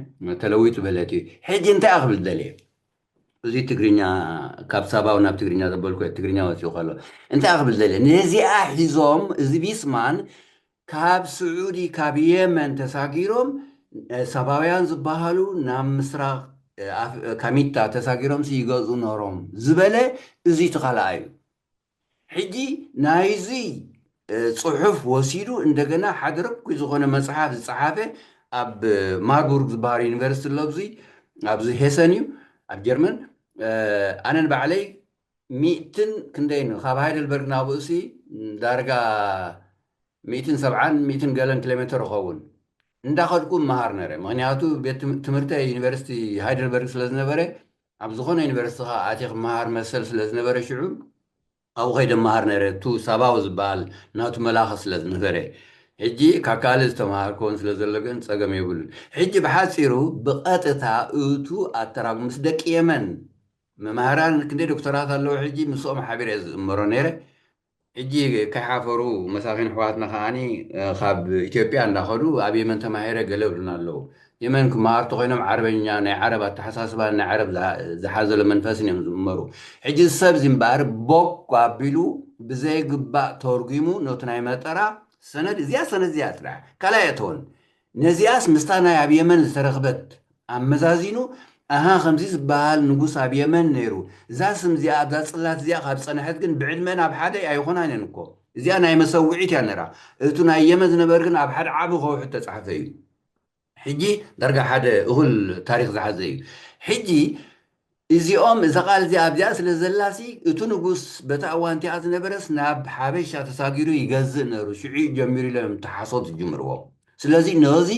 ተለዊጡ በለት እዩ ሕጂ እንታይ ክብል ደልየ እዚ ትግርኛ ካብ ሳባው ናብ ትግርኛ ዘበልኩ ትግርኛ ወፂኡ ከሎ እንታይ ክብል ደልየ ነዚኣ ሒዞም እዚ ቢስማን ካብ ስዑዲ ካብ የመን ተሳጊሮም ሳባውያን ዝበሃሉ ናብ ምስራቅ ካሚታ ተሳጊሮም ይገዝኡ ነሮም ዝበለ እዚ ትኻልኣ እዩ ሕጂ ናይዚ ፅሑፍ ወሲዱ እንደገና ሓደ ርኩይ ዝኾነ መፅሓፍ ዝፀሓፈ ኣብ ማርቡርግ ዝበሃል ዩኒቨርሲቲ ለብዚ ኣብዚ ሄሰን እዩ ኣብ ጀርመን ኣነ ንባዕለይ ሚእትን ክንደይን ካብ ሃይደልበርግ ናብኡ እሲ ዳርጋ 170 ገለን ኪሎ ሜትር ይኸውን እንዳኸድኩ መሃር ነረ ምክንያቱ ቤት ትምህርቲ ዩኒቨርሲቲ ሃይደልበርግ ስለ ዝነበረ ኣብ ዝኾነ ዩኒቨርሲቲ ካ ኣቲኽ መሃር መሰል ስለ ዝነበረ ሽዑ ኣብኡ ከይደ መሃር ነረ ቱ ሳባው ዝበሃል ናቱ መላኸ ስለ ዝነበረ ሕጂ ካብ ካልእ ዝተምሃርኮን ስለ ዘሎ ግን ፀገም የብሉን ሕጂ ብሓፂሩ ብቐጥታ እቱ ኣተራጉ ምስ ደቂ የመን መምሃራን ክንደይ ዶክተራት ኣለዉ ሕጂ ምስኦም ሓቢረ ዝእምሮ ነይረ ሕጂ ከይሓፈሩ መሳኺን ኣሕዋትና ከዓኒ ካብ ኢትዮጵያ እንዳኸዱ ኣብ የመን ተማሂረ ገለ ብሉና ኣለዉ የመን ክመሃርቱ ኮይኖም ዓረበኛ ናይ ዓረብ ኣተሓሳስባ ናይ ዓረብ ዝሓዘሎ መንፈስን እዮም ዝእመሩ ሕጂ ሰብ እዚ እምበር ቦክ ኣቢሉ ብዘይግባእ ተርጉሙ ነቲ ናይ መጠራ ሰነድ እዚኣ ሰነድ እዚኣ ጥራሕ ካልኣይ እተወን ነዚኣስ ምስታ ናይ ኣብ የመን ዝተረኽበት ኣመዛዚኑ ኣሃ ከምዚ ዝበሃል ንጉስ ኣብ የመን ነይሩ እዛ ስም እዚኣ ኣብዛ ፅላት እዚኣ ካብ ፀንሐት ግን ብዕድመን ኣብ ሓደ ኣይኮናንን እኮ እዚኣ ናይ መሰውዒት እያ ነራ እቱ ናይ የመን ዝነበር ግን ኣብ ሓደ ዓብ ከውሑ ተፃሕፈ እዩ ሕጂ ዳርጋ ሓደ እኹል ታሪክ ዝሓዘ እዩ ሕጂ እዚኦም እዛ ቃል እዚኣ ኣብዚኣ ስለ ዘላሲ እቱ ንጉስ በታ እዋን እቲኣ ዝነበረስ ናብ ሓበሻ ተሳጊሩ ይገዝእ ነይሩ ሽዑ ጀሚሩ ኢሎም ተሓሶት ዝጅምርዎ ስለዚ ነዚ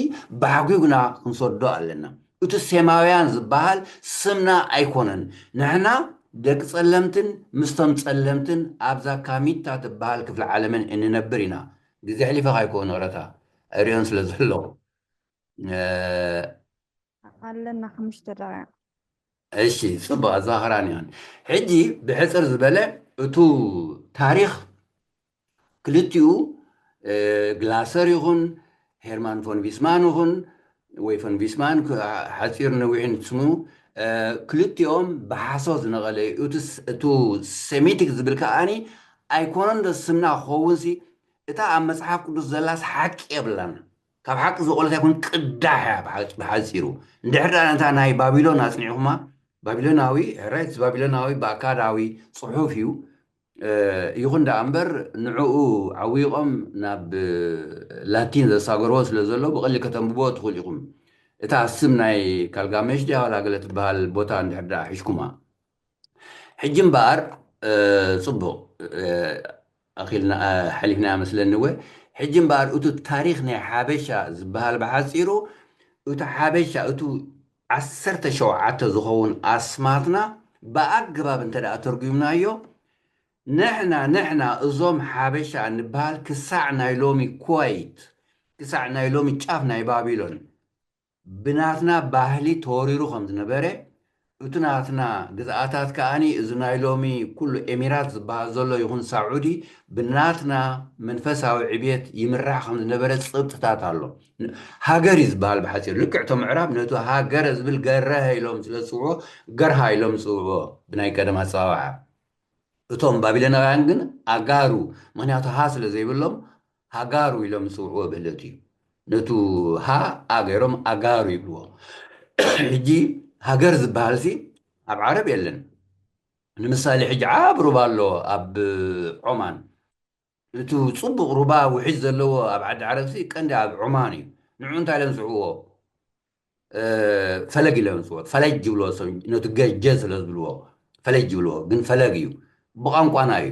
ብሓጒጉና ክንሰዶ ኣለና እቲ ሴማውያን ዝበሃል ስምና ኣይኮነን ንሕና ደቂ ፀለምትን ምስቶም ፀለምትን ኣብዛ ካሚታ ትበሃል ክፍሊ ዓለምን እንነብር ኢና ግዜ ሕሊፈ ካይኮኑ ረታ ኣርዮን ስለ ዘለኹ ኣለና 5 ደቂቃ እሺ ፅቡቅ ኣዘኻኽራኒ ይሆን ሕጂ ብሕፅር ዝበለ እቱ ታሪክ ክልቲኡ ግላሰር ይኹን ሄርማን ፎን ቪስማን ይኹን ወይ ፎን ቪስማን ሓፂር ነዊሕን ስሙ ክልቲኦም ብሓሶት ዝነቐለ እቱ ሴሚቲክ ዝብል ከዓኒ ኣይኮነን ዶ ስምና ክኸውን ሲ እታ ኣብ መፅሓፍ ቅዱስ ዘላስ ሓቂ የብላን ካብ ሓቂ ዝቆለት ኣይኮን ቅዳሕ እያ ብሓፂሩ እንድሕር እንታ ናይ ባቢሎን ኣፅኒዕኹማ ባቢሎናዊ ራይት ባቢሎናዊ ብኣካዳዊ ፅሑፍ እዩ ይኹን ዳ እምበር ንዕኡ ዓዊቖም ናብ ላቲን ዘሳገርዎ ስለ ዘሎ ብቐሊል ከተንብቦ ትኽእሉ ኢኹም እታ ስም ናይ ካልጋሜሽ ድያ ዋላ ገለ ትበሃል ቦታ እንድሕር ዳ ሒሽኩማ ሕጂ እምበኣር ፅቡቕ ኣኺልና ሓሊፍና መስለኒ ወ ሕጂ እምበኣር እቱ ታሪክ ናይ ሓበሻ ዝበሃል ብሓፂሩ እቱ ሓበሻ እቱ 17 ዝኸውን ኣስማትና ብኣገባብ እንተ ደኣ ተርጉምናዮ ንሕና እዞም ሓበሻ እንበሃል ክሳዕ ናይ ሎሚ ኩወይት ክሳዕ ናይ ሎሚ ጫፍ ናይ ባቢሎን ብናትና ባህሊ ተወሪሩ ከም ዝነበረ እቱ ናትና ግዝኣታት ከዓኒ እዚ ናይ ሎሚ ኩሉ ኤሚራት ዝበሃል ዘሎ ይኹን ሳዑዲ ብናትና መንፈሳዊ ዕብየት ይምራሕ ከም ዝነበረ ፅብጥታት ኣሎ ሃገር እዩ ዝበሃል ብሓፂሩ ልክዕቶ ምዕራብ ነቱ ሃገረ ዝብል ገረሀ ኢሎም ስለ ዝፅውዖ ገርሃ ኢሎም ዝፅውዕዎ ብናይ ቀደም ኣፀዋውዓ እቶም ባቢሎናውያን ግን ኣጋሩ ምክንያቱ ሃ ስለ ዘይብሎም ሃጋሩ ኢሎም ዝፅውዕዎ ብህለት እዩ ነቱ ሃ ኣገይሮም ኣጋሩ ይብልዎ ሕጂ ሃገር ዝበሃል ሲ ኣብ ዓረብ የለን ንምሳሌ ሕጂ ዓብ ሩባ ኣሎ ኣብ ዖማን እቲ ፅቡቕ ሩባ ውሒድ ዘለዎ ኣብ ዓዲ ዓረብ ሲ ቀንዲ ኣብ ዑማን እዩ ንዑ እንታይ ኢሎም ዝፅውዕዎ ፈለግ ኢሎም ዝፅውዕዎ ፈለጅ ይብልዎ ሰብ ነቱ ገጀ ስለ ዝብልዎ ፈለጅ ይብልዎ ግን ፈለግ እዩ ብቋንቋና እዩ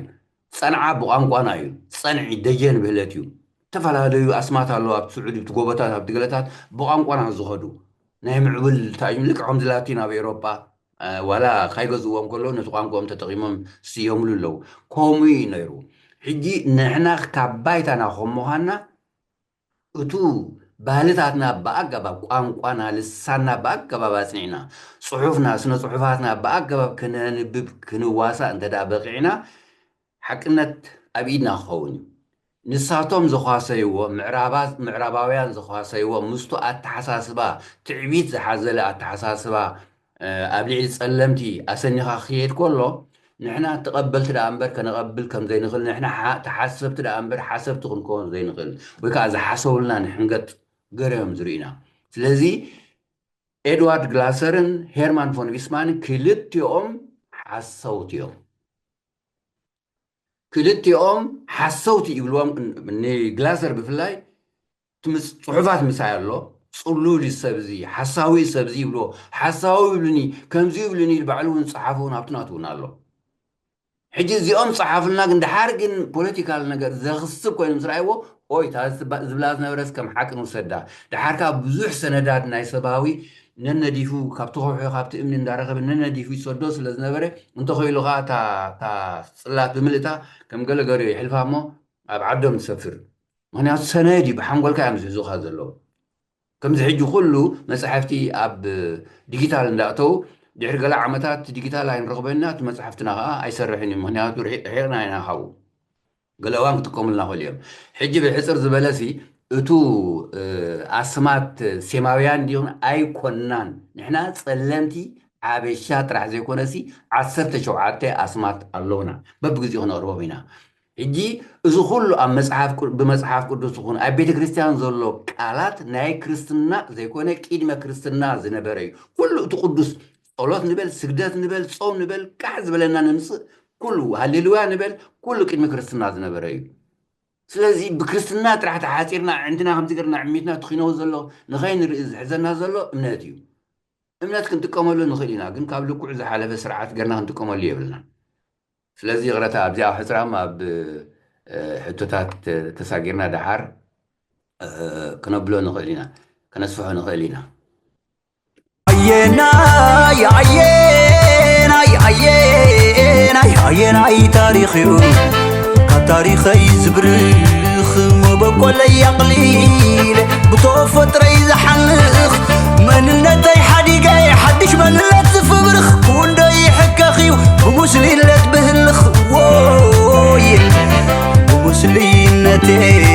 ፀንዓ ብቋንቋና እዩ ፀንዒ ደጀን ብህለት እዩ ተፈላለዩ ኣስማት ኣለዎ ኣብ ስዑድ ኣብቲ ጎቦታት ኣብቲ ገለታት ብቋንቋና ዝኸዱ ናይ ምዕብል ታእዩም ልክዖም ዝላቲን ኣብ ኤሮጳ ዋላ ካይገዝዎም ከሎ ነቲ ቋንቋኦም ተጠቂሞም ስዮምሉ ኣለዉ ከምኡ እዩ ነይሩ ሕጂ ንሕና ካብ ባይታና ከም ምዃንና እቱ ባህልታትና ብኣገባብ ቋንቋና ልሳና ብኣገባብ ኣፅኒዕና ፅሑፍና ስነ ፅሑፋትና ብኣገባብ ክነንብብ ክንዋሳእ እንተዳ በቂዕና ሓቅነት ኣብ ኢድና ክኸውን እዩ ንሳቶም ዝኳሰይዎ ምዕራባውያን ዝኳሰይዎ ምስቱ ኣተሓሳስባ ትዕቢት ዝሓዘለ ኣተሓሳስባ ኣብ ልዕሊ ፀለምቲ ኣሰኒኻ ክየድ ከሎ ንሕና ተቐበልቲ ዳ እምበር ከነቐብል ከም ዘይንኽእል ንሕና ተሓሰብቲ ዳ እምበር ሓሰብቲ ክንከውን ዘይንኽእል ወይ ከዓ ዝሓሰቡልና ንሕንገጥ ገርዮም ዝርኢና ስለዚ ኤድዋርድ ግላሰርን ሄርማን ፎን ዊስማንን ክልቲኦም ሓሰውቲ እዮም ክልቲኦም ሓሰውቲ ይብልዎም ንግላሰር ብፍላይ ፅሑፋት ምሳይ ኣሎ ፅሉል ሰብ እዚ ሓሳዊ ሰብ እዚ ይብልዎ ሓሳዊ ይብልኒ ከምዚ ይብልኒ ባዕሉ እውን ፀሓፉ እውን ኣብቲ ናቱ እውን ኣሎ ሕጂ እዚኦም ፀሓፍልና ግን ድሓር ግን ፖለቲካል ነገር ዘኽስብ ኮይኑ ምስ ረኣይዎ ኦይ ዝብላ ዝነበረስ ከም ሓቂ ንውሰዳ ድሓርካ ብዙሕ ሰነዳት ናይ ሰብኣዊ ነነዲፉ ካብቲ ከውሑ ካብቲ እምኒ እንዳረኸበ ነነዲፉ ይሰዶ ስለ ዝነበረ እንተኸኢሉ ከዓ እታ ፅላት ብምልእታ ከም ገለ ገሪዮ ይሕልፋ እሞ ኣብ ዓዶም ዝሰፍር ምክንያቱ ሰነድ እዩ ብሓንጎልካ እዮም ዝሕዙካ ዘለዉ ከምዚ ሕጂ ኩሉ መፅሓፍቲ ኣብ ዲጂታል እንዳእተው ድሕሪ ገለ ዓመታት ዲጂታል ኣይንረኽበና እቲ መፅሓፍትና ከዓ ኣይሰርሕን እዩ ምክንያቱ ርሒቕና ኢና ካብኡ ገለ እዋን ክጥቀሙልና ክእል እዮም ሕጂ ብሕፅር ዝበለሲ እቱ ኣስማት ሴማውያን ዲኹን ኣይኮናን ንሕና ፀለምቲ ዓበሻ ጥራሕ ዘይኮነሲ 17 ኣስማት ኣለውና በብግዚኡ ክነቕርቦም ኢና ሕጂ እዚ ኩሉ ኣብ ብመፅሓፍ ቅዱስ ይኹን ኣብ ቤተ ክርስቲያን ዘሎ ቃላት ናይ ክርስትና ዘይኮነ ቅድመ ክርስትና ዝነበረ እዩ ኩሉ እቲ ቅዱስ ጸሎት ንበል ስግደት ንበል ጾም ንበል ቃሕ ዝበለና ንምፅእ ኩሉ ሃሌሉያ ንበል ኩሉ ቅድሚ ክርስትና ዝነበረ እዩ ስለዚ ብክርስትና ጥራሕ ተሓፂርና ዕንትና ከምዚ ገርና ዕሚትና ትኺነው ዘሎ ንኸይንርኢ ዝሕዘና ዘሎ እምነት እዩ እምነት ክንጥቀመሉ ንኽእል ኢና ግን ካብ ልኩዕ ዝሓለፈ ስርዓት ገርና ክንጥቀመሉ የብልና ስለዚ ቅረታ ኣብዚ ኣብ ሕፅራም ኣብ ሕቶታት ተሳጊርና ድሓር ክነብሎ ንኽእል ኢና ከነስፍሖ ንኽእል ኢና عيناي تاريخي كتاريخي زبرخ مبقولي قليل بطوفة ريز حلخ من النتي حديقاي حدش من التفبرخ كون داي حكاخي بمسلي اللي تبهلخ ووي بمسلي النتي